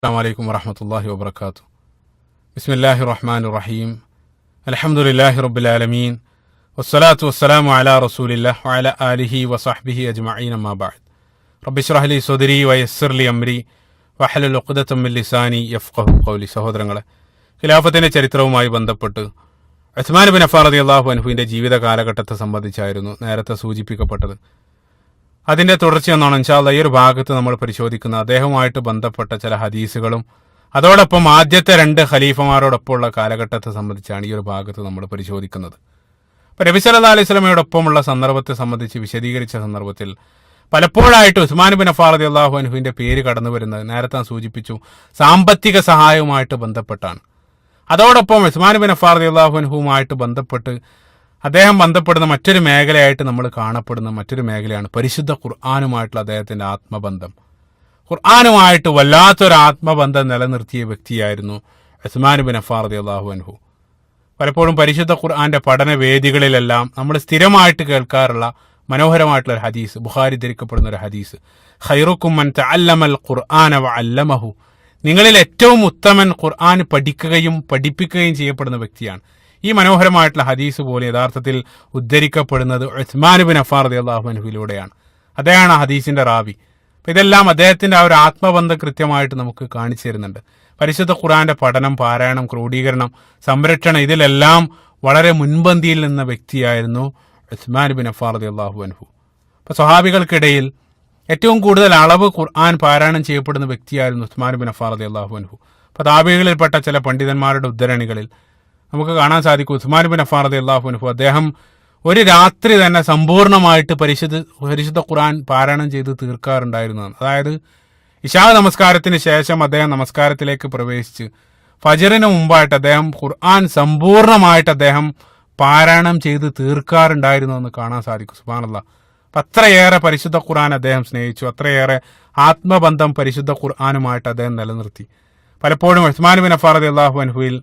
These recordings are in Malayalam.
അസ്സലാമു അലൈക്കും വറഹ്മത്തുള്ളാഹി വബറകാതുഹു. ബിസ്മില്ലാഹിർ റഹ്മാനിർ റഹീം. അൽഹംദുലില്ലാഹി റബ്ബിൽ ആലമീൻ. വസ്സലാത്തു വസ്സലാമു അലാ റസൂലില്ലാഹി വഅലാ ആലിഹി വസഹ്ബിഹി അജ്മഈൻ. അമ്മാ ബഅദ്. റബ്ബി ഇശ്റഹ് ലി സദ്രി വയസ്സിർ ലി അംരി വഹ്ലുൽ ഉഖ്ദതം മിൻ ലിസാനി യഫ്ഖഹു ഖൗലി. സഹോദരങ്ങളെ, ഖിലാഫത്തിന്റെ ചരിത്രവുമായി ബന്ധപ്പെട്ട് ഉസ്മാൻ ഇബ്നു അഫ്ഫാൻ റളിയല്ലാഹു അൻഹുവിന്റെ ജീവിത കാലഘട്ടത്തെ സംബന്ധിച്ചായിരുന്നു നേരത്തെ സൂചിപ്പിക്കപ്പെട്ടത്. അതിന്റെ തുടർച്ചയെന്നാണ് ഇൻഷാ അല്ലാഹ് ഈ ഒരു ഭാഗത്ത് നമ്മൾ പരിശോധിക്കുന്നത്. അദ്ദേഹവുമായിട്ട് ബന്ധപ്പെട്ട ചില ഹദീസുകളും അതോടൊപ്പം ആദ്യത്തെ 2 ഖലീഫമാരോടൊപ്പമുള്ള കാലഘട്ടത്തെ സംബന്ധിച്ചാണ് ഈ ഒരു ഭാഗത്ത് നമ്മൾ പരിശോധിക്കുന്നത്. അപ്പോൾ നബി സല്ലല്ലാഹു അലൈഹി വസല്ലമയോടൊപ്പമുള്ള സന്ദർഭത്തെ സംബന്ധിച്ച് വിശദീകരിച്ച സന്ദർഭത്തിൽ പലപ്പോഴായിട്ട് ഉസ്മാൻ ഇബ്നു അഫ്ഫാൻ റളിയല്ലാഹു അൻഹുവിന്റെ പേര് കടന്നു വരുന്നത് നേരത്തെ സൂചിപ്പിച്ചു സാമ്പത്തിക സഹായവുമായിട്ട് ബന്ധപ്പെട്ടാണ്. അതോടൊപ്പം ഉസ്മാൻ ഇബ്നു അഫ്ഫാൻ റളിയല്ലാഹു അൻഹുവുമായിട്ട് ബന്ധപ്പെട്ട് അദ്ദേഹം ബന്ധപ്പെടുന്ന മറ്റൊരു മേഖലയായിട്ട് നമ്മൾ കാണപ്പെടുന്ന മറ്റൊരു മേഖലയാണ് പരിശുദ്ധ ഖുർആനുമായിട്ടുള്ള അദ്ദേഹത്തിന്റെ ആത്മബന്ധം. ഖുർആനുമായിട്ട് വല്ലാത്തൊരു ആത്മബന്ധം നിലനിർത്തിയ വ്യക്തിയായിരുന്നു ഉസ്മാൻ ഇബ്നു അഫ്ഫാൻ റളിയല്ലാഹു അൻഹു. പലപ്പോഴും പരിശുദ്ധ ഖുർആന്റെ പഠന വേദികളിലെല്ലാം നമ്മൾ സ്ഥിരമായിട്ട് കേൾക്കാറുള്ള മനോഹരമായിട്ടുള്ള ഒരു ഹദീസ്, ബുഖാരി ധരിക്കപ്പെടുന്ന ഒരു ഹദീസ്, ഖൈറുക്കും മൻ തഅല്ലമൽ ഖുർആന വഅല്ലമഹു. നിങ്ങളിൽ ഏറ്റവും ഉത്തമൻ ഖുർആൻ പഠിക്കുകയും പഠിപ്പിക്കുകയും ചെയ്യപ്പെടുന്ന വ്യക്തിയാണ്. ഈ മനോഹരമായിട്ടുള്ള ഹദീസ് പോലെ യഥാർത്ഥത്തിൽ ഉദ്ധരിക്കപ്പെടുന്നത് ഉസ്മാൻ ഇബ്നു അഫ്ഫാൻ റളിയല്ലാഹു അൻഹുവിലൂടെയാണ്. അദ്ദേഹമാണ് ഹദീസിന്റെ റാവി. അപ്പം ഇതെല്ലാം അദ്ദേഹത്തിന്റെ ആ ഒരു ആത്മബന്ധം കൃത്യമായിട്ട് നമുക്ക് കാണിച്ചു തരുന്നുണ്ട്. പരിശുദ്ധ ഖുർആന്റെ പഠനം, പാരായണം, ക്രോഡീകരണം, സംരക്ഷണം, ഇതിലെല്ലാം വളരെ മുൻപന്തിയിൽ നിന്ന വ്യക്തിയായിരുന്നു ഉസ്മാൻ ഇബ്നു അഫ്ഫാൻ റളിയല്ലാഹു അൻഹു. അപ്പോൾ സ്വഹാബികൾക്കിടയിൽ ഏറ്റവും കൂടുതൽ അളവ് ഖുർആൻ പാരായണം ചെയ്യപ്പെടുന്ന വ്യക്തിയായിരുന്നു ഉസ്മാൻ ഇബ്നു അഫ്ഫാൻ റളിയല്ലാഹു അൻഹു. അപ്പോൾ താബിഈകളിൽപ്പെട്ട ചില പണ്ഡിതന്മാരുടെ ഉദ്ധരണികളിൽ നമുക്ക് കാണാൻ സാധിക്കും ഉസ്മാൻ ഇബ്നു അഫ്ഫാൻ റളിയല്ലാഹു അൻഹു അദ്ദേഹം ഒരു രാത്രി തന്നെ സമ്പൂർണ്ണമായിട്ട് പരിശുദ്ധ ഖുർആൻ പാരായണം ചെയ്ത് തീർക്കാറുണ്ടായിരുന്നു. അതായത് ഇശാ നമസ്കാരത്തിന് ശേഷം അദ്ദേഹം നമസ്കാരത്തിലേക്ക് പ്രവേശിച്ച് ഫജറിന് മുമ്പായിട്ട് അദ്ദേഹം ഖുർആൻ സമ്പൂർണ്ണമായിട്ട് അദ്ദേഹം പാരായണം ചെയ്ത് തീർക്കാറുണ്ടായിരുന്നു എന്ന് കാണാൻ സാധിക്കും. സുബ്ഹാനല്ലാഹ്. അപ്പം അത്രയേറെ പരിശുദ്ധ ഖുർആൻ അദ്ദേഹം സ്നേഹിച്ചു, അത്രയേറെ ആത്മബന്ധം പരിശുദ്ധ ഖുർആനുമായിട്ട് അദ്ദേഹം നിലനിർത്തി. പലപ്പോഴും ഉസ്മാൻ ഇബ്നു അഫ്ഫാൻ റളിയല്ലാഹു അൻഹുവിൽ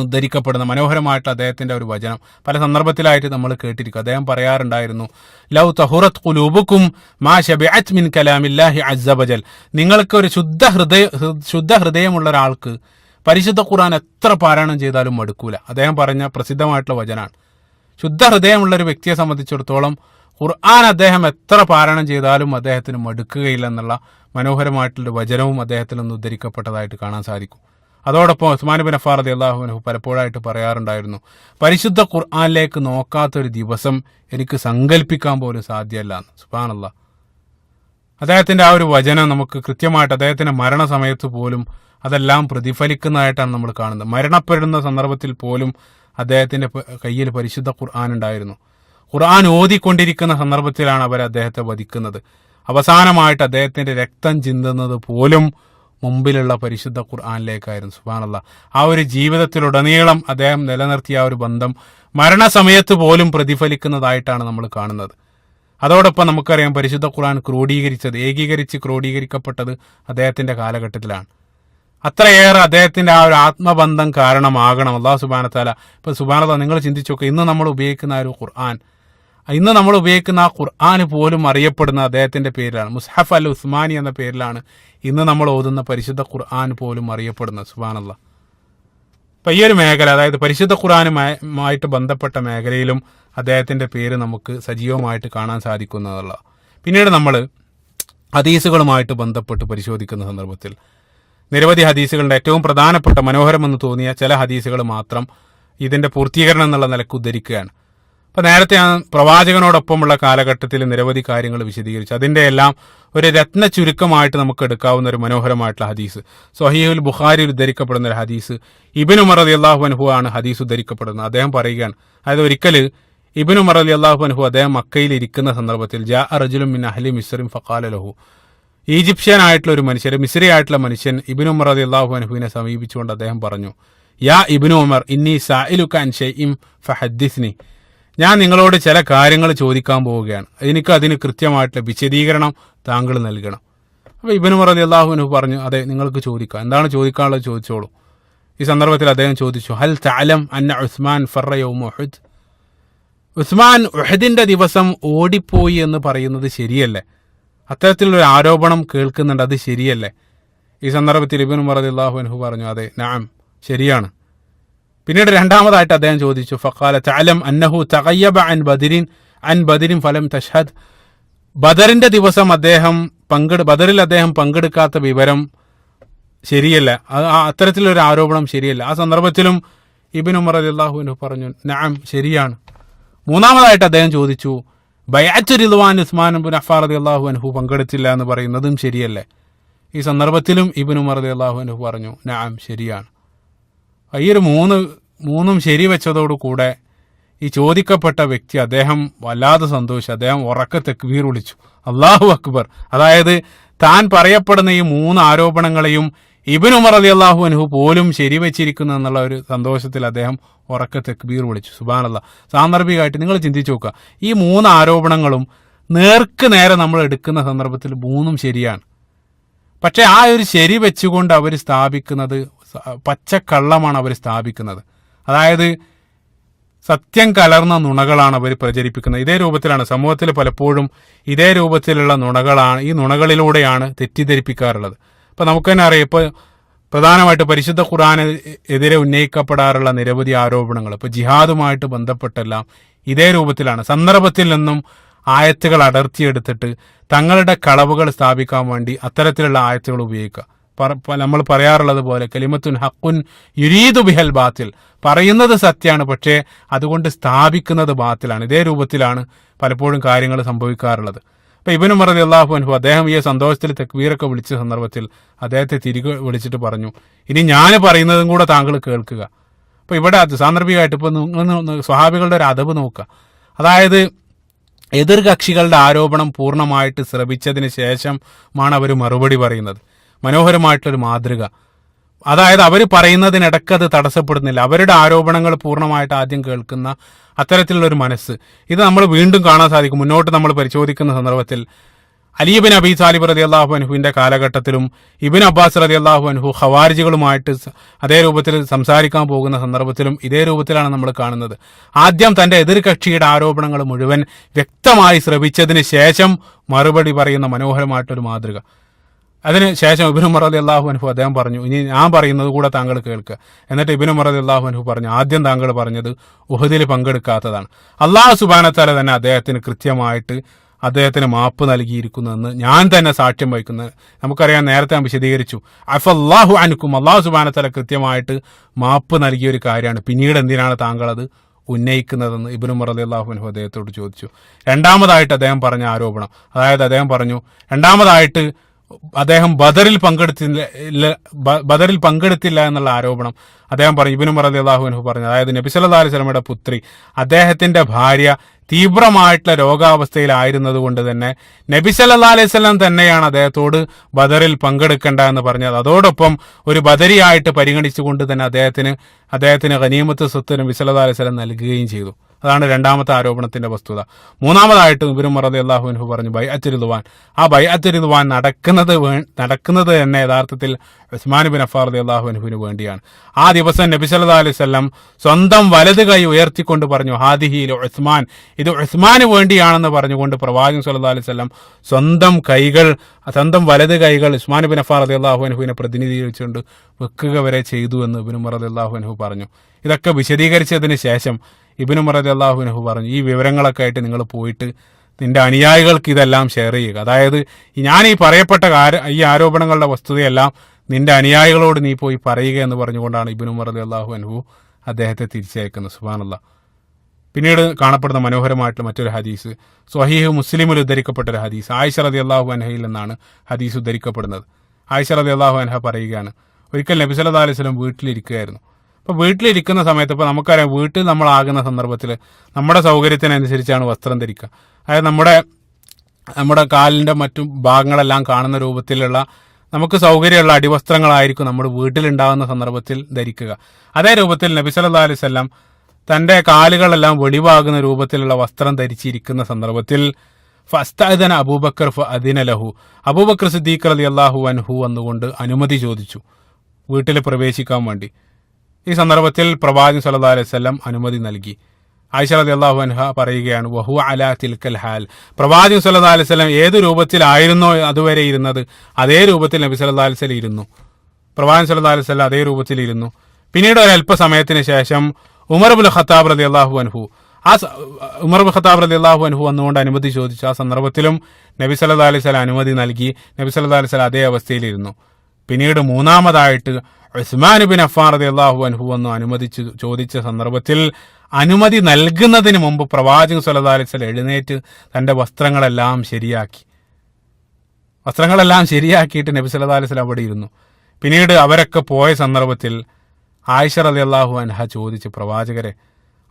ഉദ്ധരിക്കപ്പെടുന്ന മനോഹരമായിട്ട് അദ്ദേഹത്തിന്റെ ഒരു വചനം പല സന്ദർഭത്തിലായിട്ട് നമ്മൾ കേട്ടിരിക്കും. അദ്ദേഹം പറയാറുണ്ടായിരുന്നു, ലൗ തഹുറത് ഖുലൂബുക്കും മാ ശബിഅത് മിൻ കലാമില്ലാഹി അസ്സ വജൽ. നിങ്ങൾക്ക് ഒരു ശുദ്ധ ഹൃദയമുള്ള ഒരാൾക്ക് പരിശുദ്ധ ഖുർആൻ എത്ര പാരായണം ചെയ്താലും മടുക്കൂല. അദ്ദേഹം പറഞ്ഞ പ്രസിദ്ധമായിട്ടുള്ള വചനാണ്. ശുദ്ധ ഹൃദയമുള്ള ഒരു വ്യക്തിയെ സംബന്ധിച്ചിടത്തോളം ഖുർആൻ അദ്ദേഹം എത്ര പാരായണം ചെയ്താലും അദ്ദേഹത്തിന് മടുക്കുകയില്ല എന്നുള്ള മനോഹരമായിട്ടുള്ള വചനവും അദ്ദേഹത്തിൽ നിന്ന് ഉദ്ധരിക്കപ്പെട്ടതായിട്ട് കാണാൻ സാധിക്കും. അതോടൊപ്പം ഉസ്മാൻ ഇബ്നു അഫ്ഫാൻ റളിയല്ലാഹു അൻഹു പലപ്പോഴായിട്ട് പറയാറുണ്ടായിരുന്നു, പരിശുദ്ധ ഖുർആനിലേക്ക് നോക്കാത്തൊരു ദിവസം എനിക്ക് സങ്കല്പിക്കാൻ പോലും സാധ്യമല്ല എന്ന്. സുബ്ഹാനല്ലാഹ്. അദ്ദേഹത്തിന്റെ ആ ഒരു വചനം നമുക്ക് കൃത്യമായിട്ട് അദ്ദേഹത്തിന്റെ മരണസമയത്ത് പോലും അതെല്ലാം പ്രതിഫലിക്കുന്നതായിട്ടാണ് നമ്മൾ കാണുന്നത്. മരണപ്പെടുന്ന സന്ദർഭത്തിൽ പോലും അദ്ദേഹത്തിന്റെ കയ്യിൽ പരിശുദ്ധ ഖുർആൻ ഉണ്ടായിരുന്നു. ഖുർആൻ ഓതിക്കൊണ്ടിരിക്കുന്ന സന്ദർഭത്തിലാണ് അവർ അദ്ദേഹത്തെ വധിക്കുന്നത്. അവസാനമായിട്ട് അദ്ദേഹത്തിന്റെ രക്തം ചിന്തുന്നത് പോലും മുമ്പിലുള്ള പരിശുദ്ധ ഖുർആനിലേക്കായിരുന്നു. സുബ്ഹാനല്ലാഹ്. ആ ഒരു ജീവിതത്തിലുടനീളം അദ്ദേഹം നിലനിർത്തിയ ആ ഒരു ബന്ധം മരണസമയത്ത് പോലും പ്രതിഫലിക്കുന്നതായിട്ടാണ് നമ്മൾ കാണുന്നത്. അതോടൊപ്പം നമുക്കറിയാം പരിശുദ്ധ ഖുർആൻ ഏകീകരിച്ച് ക്രോഡീകരിക്കപ്പെട്ടത് അദ്ദേഹത്തിന്റെ കാലഘട്ടത്തിലാണ്. അത്രയേറെ അദ്ദേഹത്തിന്റെ ആ ഒരു ആത്മബന്ധം കാരണമാകണം അല്ലാഹു സുബ്ഹാനഹു വ തആല. ഇപ്പൊ സുബ്ഹാനല്ലാഹ്, നിങ്ങൾ ചിന്തിച്ചു നോക്കുക, ഇന്ന് നമ്മൾ ഉപയോഗിക്കുന്ന ആ ഒരു ഖുർആൻ, ഇന്ന് നമ്മൾ ഉപയോഗിക്കുന്ന ആ ഖുർആൻ പോലും അറിയപ്പെടുന്ന അദ്ദേഹത്തിന്റെ പേരിലാണ്. മുസ്ഹഫ് അൽ ഉസ്മാനി എന്ന പേരിലാണ് ഇന്ന് നമ്മൾ ഓതുന്ന പരിശുദ്ധ ഖുർആൻ പോലും അറിയപ്പെടുന്നത്. സുബ്ഹാനല്ലാഹ്. അപ്പം ഈ ഒരു മേഖല, അതായത് പരിശുദ്ധ ഖുർആനുമായിട്ട് ബന്ധപ്പെട്ട മേഖലയിലും അദ്ദേഹത്തിന്റെ പേര് നമുക്ക് സജീവമായിട്ട് കാണാൻ സാധിക്കുന്നതല്ല. പിന്നീട് നമ്മൾ ഹദീസുകളുമായിട്ട് ബന്ധപ്പെട്ട് പരിശോധിക്കുന്ന സന്ദർഭത്തിൽ നിരവധി ഹദീസുകളുടെ ഏറ്റവും പ്രധാനപ്പെട്ട മനോഹരമെന്ന് തോന്നിയ ചില ഹദീസുകൾ മാത്രം ഇതിന്റെ പൂർത്തീകരണം എന്നുള്ള നിലക്ക് ഉദ്ധരിക്കുകയാണ്. അപ്പം നേരത്തെ ഞാൻ പ്രവാചകനോടൊപ്പമുള്ള കാലഘട്ടത്തിൽ നിരവധി കാര്യങ്ങൾ വിശദീകരിച്ചു. അതിൻ്റെ എല്ലാം ഒരു രത്ന ചുരുക്കമായിട്ട് നമുക്ക് എടുക്കാവുന്ന ഒരു മനോഹരമായിട്ടുള്ള ഹദീസ്, സ്വഹീഹുൽ ബുഖാരിയിൽ ഉദ്ധരിക്കപ്പെടുന്ന ഒരു ഹദീസ്. ഇബ്നു ഉമർ റളിയല്ലാഹു അൻഹു ആണ് ഹദീസ് ഉദ്ധരിക്കപ്പെടുന്നത്. അദ്ദേഹം പറയുകയാണ്, അതായത് ഒരിക്കൽ ഇബ്നു ഉമർ റളിയല്ലാഹു അൻഹു അദ്ദേഹം മക്കയിൽ ഇരിക്കുന്ന സന്ദർഭത്തിൽ ജാഅ റജുലുൻ മിൻ അഹ്ലി മിസ്റിൻ ഫഖാല ലഹു. ഈജിപ്ഷ്യനായിട്ടുള്ള ഒരു മനുഷ്യൻ, മിസ്രി ആയിട്ടുള്ള മനുഷ്യൻ ഇബ്നു ഉമർ റളിയല്ലാഹു അൻഹുവിനെ സമീപിച്ചുകൊണ്ട് അദ്ദേഹം പറഞ്ഞു, യാ ഇബ്നു ഉമർ ഇന്നി സാഇലുക അൻ ഷൈഇൻ ഫഹദ്ദിസ്നി. ഞാൻ നിങ്ങളോട് ചില കാര്യങ്ങൾ ചോദിക്കാൻ പോവുകയാണ്, എനിക്ക് അതിന് കൃത്യമായിട്ടുള്ള വിശദീകരണം താങ്കൾ നൽകണം. അപ്പോൾ ഇബ്നു ഉമർ റളിയല്ലാഹു അൻഹു പറഞ്ഞു, അതെ, നിങ്ങൾക്ക് ചോദിക്കാം, എന്താണ് ചോദിക്കാനുള്ളത് ചോദിച്ചോളൂ. ഈ സന്ദർഭത്തിൽ അദ്ദേഹം ചോദിച്ചു, ഹൽ തഅലം അന്ന ഉസ്മാൻ ഫറ യൗമ ഉഹദ്. ഉസ്മാൻ ഉഹദിന്റെ ദിവസം ഓടിപ്പോയി എന്ന് പറയുന്നത് ശരിയല്ലേ? അത്തരത്തിലൊരു ആരോപണം കേൾക്കുന്നുണ്ട്, അത് ശരിയല്ലേ? ഈ സന്ദർഭത്തിൽ ഇബ്നു ഉമർ റളിയല്ലാഹു അൻഹു പറഞ്ഞു, അതെ, നഅം, ശരിയാണ്. പിന്നീട് രണ്ടാമതായിട്ട് അദ്ദേഹം ചോദിച്ചു, ഫഖാല തഅലം അന്നഹു തഗയ്യബ അൻ ബദരിൻ ഫലം തഷ്ഹദ്. ബദറിന്റെ ദിവസം ബദറിൽ അദ്ദേഹം പങ്കെടുക്കാത്ത വിവരം ശരിയല്ല, അത്തരത്തിലൊരു ആരോപണം ശരിയല്ല. ആ സന്ദർഭത്തിലും ഇബ്നു ഉമർ റളിയല്ലാഹു അൻഹു പറഞ്ഞു, നഅം, ശരിയാണ്. മൂന്നാമതായിട്ട് അദ്ദേഹം ചോദിച്ചു, ബൈഅത്തു റിദ്വാൻ ഉസ്മാൻ ഇബ്നു അഫ്ഫാൻ റളിയല്ലാഹു അൻഹു പങ്കെടുത്തില്ല എന്ന് പറയുന്നതും ശരിയല്ലേ? ഈ സന്ദർഭത്തിലും ഇബ്നു ഉമർ റളിയല്ലാഹു അൻഹു പറഞ്ഞു, നഅം, ശരിയാണ്. ഈ ഒരു മൂന്നും ശരി വെച്ചതോടുകൂടെ ഈ ചോദിക്കപ്പെട്ട വ്യക്തി അദ്ദേഹം വല്ലാതെ സന്തോഷിച്ചു. അദ്ദേഹം ഉറക്കെ തക്ബീർ വിളിച്ചു, അല്ലാഹു അക്ബർ. അതായത് താൻ പറയപ്പെടുന്ന ഈ 3 ആരോപണങ്ങളെയും ഇബ്നു ഉമർ റളിയല്ലാഹു അൻഹു പോലും ശരിവെച്ചിരിക്കുന്നു എന്നുള്ള ഒരു സന്തോഷത്തിൽ അദ്ദേഹം ഉറക്കെ തക്ബീർ വിളിച്ചു. സുബ്ഹാനല്ലാഹ്. സാന്ദർഭികമായിട്ട് നിങ്ങൾ ചിന്തിച്ചു നോക്കുക, ഈ 3 ആരോപണങ്ങളും നേർക്ക് നേരെ നമ്മൾ എടുക്കുന്ന സന്ദർഭത്തിൽ 3ഉം ശരിയാണ്. പക്ഷെ ആ ഒരു ശരി വെച്ചുകൊണ്ട് അവർ സ്ഥാപിക്കുന്നത് പച്ചക്കള്ളമാണ്. അവർ സ്ഥാപിക്കുന്നത്, അതായത് സത്യം കലർന്ന നുണകളാണ് അവർ പ്രചരിപ്പിക്കുന്നത്. ഇതേ രൂപത്തിലാണ് സമൂഹത്തിൽ പലപ്പോഴും ഇതേ രൂപത്തിലുള്ള നുണകളാണ്, ഈ നുണകളിലൂടെയാണ് തെറ്റിദ്ധരിപ്പിക്കാറുള്ളത്. ഇപ്പൊ നമുക്ക് തന്നെ അറിയാം, ഇപ്പൊ പ്രധാനമായിട്ട് പരിശുദ്ധ ഖുർആനെതിരെ ഉന്നയിക്കപ്പെടാറുള്ള നിരവധി ആരോപണങ്ങൾ ഇപ്പൊ ജിഹാദുമായിട്ട് ബന്ധപ്പെട്ടെല്ലാം ഇതേ രൂപത്തിലാണ്. സന്ദർഭത്തിൽ നിന്നും ആയത്തുകൾ അടർത്തിയെടുത്തിട്ട് തങ്ങളുടെ കളവുകൾ സ്ഥാപിക്കാൻ വേണ്ടി അത്തരത്തിലുള്ള ആയത്തുകൾ ഉപയോഗിക്കുക. നമ്മൾ പറയാറുള്ളത് പോലെ കലിമത്തുൻ ഹഖുൻ യുരീദു ബിഹൽ ബാത്തിൽ, പറയുന്നത് സത്യമാണ്, പക്ഷേ അതുകൊണ്ട് സ്ഥാപിക്കുന്നത് ബാത്തിലാണ്. ഇതേ രൂപത്തിലാണ് പലപ്പോഴും കാര്യങ്ങൾ സംഭവിക്കാറുള്ളത്. ഇപ്പൊ ഇബ്നു ഉമർ റളിയല്ലാഹു അൻഹു അദ്ദേഹം ഈ സന്തോഷത്തിൽ തക്ബീറൊക്കെ വിളിച്ച സന്ദർഭത്തിൽ അദ്ദേഹത്തെ തിരികെ വിളിച്ചിട്ട് പറഞ്ഞു, ഇനി ഞാൻ പറയുന്നതും കൂടെ താങ്കൾ കേൾക്കുക. അപ്പൊ ഇവിടെ സാന്ദർഭികമായിട്ട് ഇപ്പൊ സ്വഹാബികളുടെ ഒരു അദബ് നോക്കുക. അതായത് എതിർ കക്ഷികളുടെ ആരോപണം പൂർണ്ണമായിട്ട് ശ്രവിച്ചതിന് ശേഷമാണ് അവർ മറുപടി പറയുന്നത്. മനോഹരമായിട്ടൊരു മാതൃക. അതായത് അവർ പറയുന്നതിനിടക്ക് അത് തടസ്സപ്പെടുന്നില്ല. അവരുടെ ആരോപണങ്ങൾ പൂർണ്ണമായിട്ട് ആദ്യം കേൾക്കുന്ന അത്തരത്തിലുള്ളൊരു മനസ്സ് ഇത് നമ്മൾ വീണ്ടും കാണാൻ സാധിക്കും. മുന്നോട്ട് നമ്മൾ പരിശോധിക്കുന്ന സന്ദർഭത്തിൽ അലി ഇബ്നു അബീ താലിബ് റളിയല്ലാഹു അൻഹുവിന്റെ കാലഘട്ടത്തിലും ഇബ്നു അബ്ബാസ് റളിയല്ലാഹു അൻഹു ഖവാരിജികളുമായിട്ട് അതേ രൂപത്തിൽ സംസാരിക്കാൻ പോകുന്ന സന്ദർഭത്തിലും ഇതേ രൂപത്തിലാണ് നമ്മൾ കാണുന്നത്. ആദ്യം തന്റെ എതിർ കക്ഷിയുടെ ആരോപണങ്ങൾ മുഴുവൻ വ്യക്തമായി ശ്രവിച്ചതിന് ശേഷം മറുപടി പറയുന്ന മനോഹരമായിട്ടൊരു മാതൃക. അതിന് ശേഷം ഇബ്നു ഉമർ റളിയല്ലാഹു അൻഹു അദ്ദേഹം പറഞ്ഞു, ഇനി ഞാൻ പറയുന്നത് കൂടെ താങ്കൾ കേൾക്കുക. എന്നിട്ട് ഇബ്നു ഉമർ റളിയല്ലാഹു അൻഹു പറഞ്ഞു, ആദ്യം താങ്കൾ പറഞ്ഞത് ഉഹദിൽ പങ്കെടുക്കാത്തതാണ്. അല്ലാഹു സുബ്ഹാനഹു വ തആല തന്നെ അദ്ദേഹത്തിന് കൃത്യമായിട്ട് അദ്ദേഹത്തിന് മാപ്പ് നൽകിയിരിക്കുന്നെന്ന് ഞാൻ തന്നെ സാക്ഷ്യം വഹിക്കുന്നത്. നമുക്കറിയാം, നേരത്തെ ഞാൻ വിശദീകരിച്ചു, അഫല്ലാഹു അൻകും, അല്ലാഹു സുബ്ഹാനഹു വ തആല കൃത്യമായിട്ട് മാപ്പ് നൽകിയ ഒരു കാര്യമാണ്. പിന്നീട് എന്തിനാണ് താങ്കൾ അത് ഉന്നയിക്കുന്നതെന്ന് ഇബ്നു ഉമർ റളിയല്ലാഹു അൻഹു അദ്ദേഹത്തോട് ചോദിച്ചു. രണ്ടാമതായിട്ട് അദ്ദേഹം പറഞ്ഞ ആരോപണം, അതായത് അദ്ദേഹം പറഞ്ഞു, രണ്ടാമതായിട്ട് അദ്ദേഹം ബദറിൽ പങ്കെടുത്തില്ല എന്നുള്ള ആരോപണം അദ്ദേഹം പറഞ്ഞു. ഇബ്നു ഉമർ റളിയല്ലാഹു അൻഹു പറഞ്ഞു, അതായത് നബി സല്ലല്ലാഹു അലൈഹി വസല്ലമയുടെ പുത്രി അദ്ദേഹത്തിന്റെ ഭാര്യ തീവ്രമായിട്ടുള്ള രോഗാവസ്ഥയിലായിരുന്നത് കൊണ്ട് തന്നെ നബി സല്ലല്ലാഹു അലൈഹി വസല്ലം തന്നെയാണ് അദ്ദേഹത്തോട് ബദറിൽ പങ്കെടുക്കേണ്ട എന്ന് പറഞ്ഞത്. അതോടൊപ്പം ഒരു ബദരിയായിട്ട് പരിഗണിച്ചുകൊണ്ട് തന്നെ അദ്ദേഹത്തിന് ഗനീമത്ത് സ്വത്ത് നബി സല്ലല്ലാഹു അലൈഹി വസല്ലം നൽകുകയും ചെയ്തു. അതാണ് രണ്ടാമത്തെ ആരോപണത്തിന്റെ വസ്തുത. മൂന്നാമതായിട്ട് ഇബ്നു ഉമർ റളിയല്ലാഹു അൻഹു പറഞ്ഞു, ബൈഅത്ത് റിദ്വാൻ. ആ ബൈഅത്ത് റിദ്വാൻ നടക്കുന്നത് തന്നെ യഥാർത്ഥത്തിൽ ഉസ്മാൻ ഇബ്നു അഫ്ഫാൻ റളിയല്ലാഹു അൻഹുവിന് വേണ്ടിയാണ്. ആ ദിവസം നബി സല്ലല്ലാഹു അലൈഹി വസല്ലം സ്വന്തം വലത് കൈ ഉയർത്തിക്കൊണ്ട് പറഞ്ഞു, ഹാദിഹി ഉസ്മാൻ, ഇത് ഉസ്മാന് വേണ്ടിയാണെന്ന് പറഞ്ഞുകൊണ്ട് പ്രവാചകൻ സല്ലല്ലാഹു അലൈഹി വസല്ലം സ്വന്തം വലത് കൈകൾ ഉസ്മാൻ ഇബ്നു അഫ്ഫാൻ റളിയല്ലാഹു അൻഹുവിനെ പ്രതിനിധീകരിച്ചുകൊണ്ട് വെക്കുക വരെ ചെയ്തു എന്ന് ഇബ്നു ഉമർ റളിയല്ലാഹു അൻഹു പറഞ്ഞു. ഇതൊക്കെ വിശദീകരിച്ചതിന് ശേഷം ഇബ്നു ഉമർ റളിയല്ലാഹു അൻഹു പറഞ്ഞു, ഈ വിവരങ്ങളൊക്കെ ആയിട്ട് നിങ്ങൾ പോയിട്ട് നിന്റെ അനുയായികൾക്ക് ഇതെല്ലാം ഷെയർ ചെയ്യുക. അതായത് ഞാൻ ഈ പറയപ്പെട്ട ഈ ആരോപണങ്ങളുടെ വസ്തുതയെല്ലാം നിന്റെ അനുയായികളോട് നീ പോയി പറയുക എന്ന് പറഞ്ഞുകൊണ്ടാണ് ഇബ്നു ഉമർ റളിയല്ലാഹു അൻഹു അദ്ദേഹത്തെ തിരിച്ചയക്കുന്നത്. സുബ്ഹാനല്ലാഹ്. പിന്നീട് കാണപ്പെടുന്ന മനോഹരമായിട്ടുള്ള മറ്റൊരു ഹദീസ്, സ്വഹീഹ് മുസ്ലിമിൽ ഉദ്ധരിക്കപ്പെട്ട ഒരു ഹദീസ്, ആയിഷ റളിയല്ലാഹു അൻഹയിൽ നിന്നാണ് ഹദീസ് ഉദ്ധരിക്കപ്പെടുന്നത്. ആയിഷ റളിയല്ലാഹു അൻഹ പറയുകയാണ്, ഒരിക്കൽ നബി സല്ലല്ലാഹു അലൈഹി വസല്ലം വീട്ടിലിരിക്കുകയായിരുന്നു. അപ്പോൾ വീട്ടിലിരിക്കുന്ന സമയത്ത്, ഇപ്പോൾ നമുക്കറിയാം, വീട്ടിൽ നമ്മളാകുന്ന സന്ദർഭത്തിൽ നമ്മുടെ സൗകര്യത്തിനനുസരിച്ചാണ് വസ്ത്രം ധരിക്കുക. അതായത് നമ്മുടെ കാലിൻ്റെ മറ്റു ഭാഗങ്ങളെല്ലാം കാണുന്ന രൂപത്തിലുള്ള നമുക്ക് സൗകര്യമുള്ള അടിവസ്ത്രങ്ങളായിരിക്കും നമ്മുടെ വീട്ടിലുണ്ടാകുന്ന സന്ദർഭത്തിൽ ധരിക്കുക. അതേ രൂപത്തിൽ നബി സല്ലല്ലാഹു അലൈഹി വസല്ലം തൻ്റെ കാലുകളെല്ലാം വെളിവാകുന്ന രൂപത്തിലുള്ള വസ്ത്രം ധരിച്ചിരിക്കുന്ന സന്ദർഭത്തിൽ ഫസ്തഅദന അബൂബക്കർ ഫഅദിന ലഹു, അബൂബക്കർ സിദ്ദീഖ് റളിയല്ലാഹു അൻഹു വന്നുകൊണ്ട് അനുമതി ചോദിച്ചു വീട്ടിൽ പ്രവേശിക്കാൻ വേണ്ടി. ഈ സന്ദർഭത്തിൽ പ്രവാചകൻ സല്ലല്ലാഹു അലൈഹി വസല്ലം അനുമതി നൽകി. ആയിഷ റളിയല്ലാഹു അൻഹ പറയുകയാണ്, വഹു അലാ തിൽക്കൽ ഹാൽ, പ്രവാചകൻ സല്ലല്ലാഹു അലൈഹി വസല്ലം ഏത് രൂപത്തിലായിരുന്നോ അതുവരെ ഇരുന്നത് അതേ രൂപത്തിൽ നബി സല്ലല്ലാഹു അലൈഹി വസല്ലം ഇരുന്നു. പ്രവാചകൻ സല്ലല്ലാഹു അലൈഹി വസല്ലം അതേ രൂപത്തിൽ ഇരുന്നു. പിന്നീട് ഒരല്പസമയത്തിന് ശേഷം ഉമർ ഇബ്നു ഖത്താബ് റളിയല്ലാഹു അൻഹു വന്നുകൊണ്ട് അനുമതി ചോദിച്ചു. ആ സന്ദർഭത്തിലും നബി സല്ലല്ലാഹു അലൈഹി വസല്ലം അനുമതി നൽകി. നബി സല്ലല്ലാഹു അലൈഹി വസല്ലം അതേ അവസ്ഥയിലിരുന്നു. പിന്നീട് മൂന്നാമതായിട്ട് ഉസ്മാൻ ഇബ്നു അഫ്ഫാൻ റളിയല്ലാഹു അൻഹു വന്നു അനുമതിച്ചു ചോദിച്ച സന്ദർഭത്തിൽ അനുമതി നൽകുന്നതിന് മുമ്പ് പ്രവാചകൻ സല്ലല്ലാഹു അലൈഹി വസല്ലം എഴുന്നേറ്റ് തന്റെ വസ്ത്രങ്ങളെല്ലാം ശരിയാക്കിയിട്ട് നബി സല്ലല്ലാഹു അലൈഹി വസല്ലം അവിടെ ഇരുന്നു. പിന്നീട് അവരൊക്കെ പോയ സന്ദർഭത്തിൽ ആയിഷ റളിയല്ലാഹു അൻഹ ചോദിച്ചു, പ്രവാചകരെ,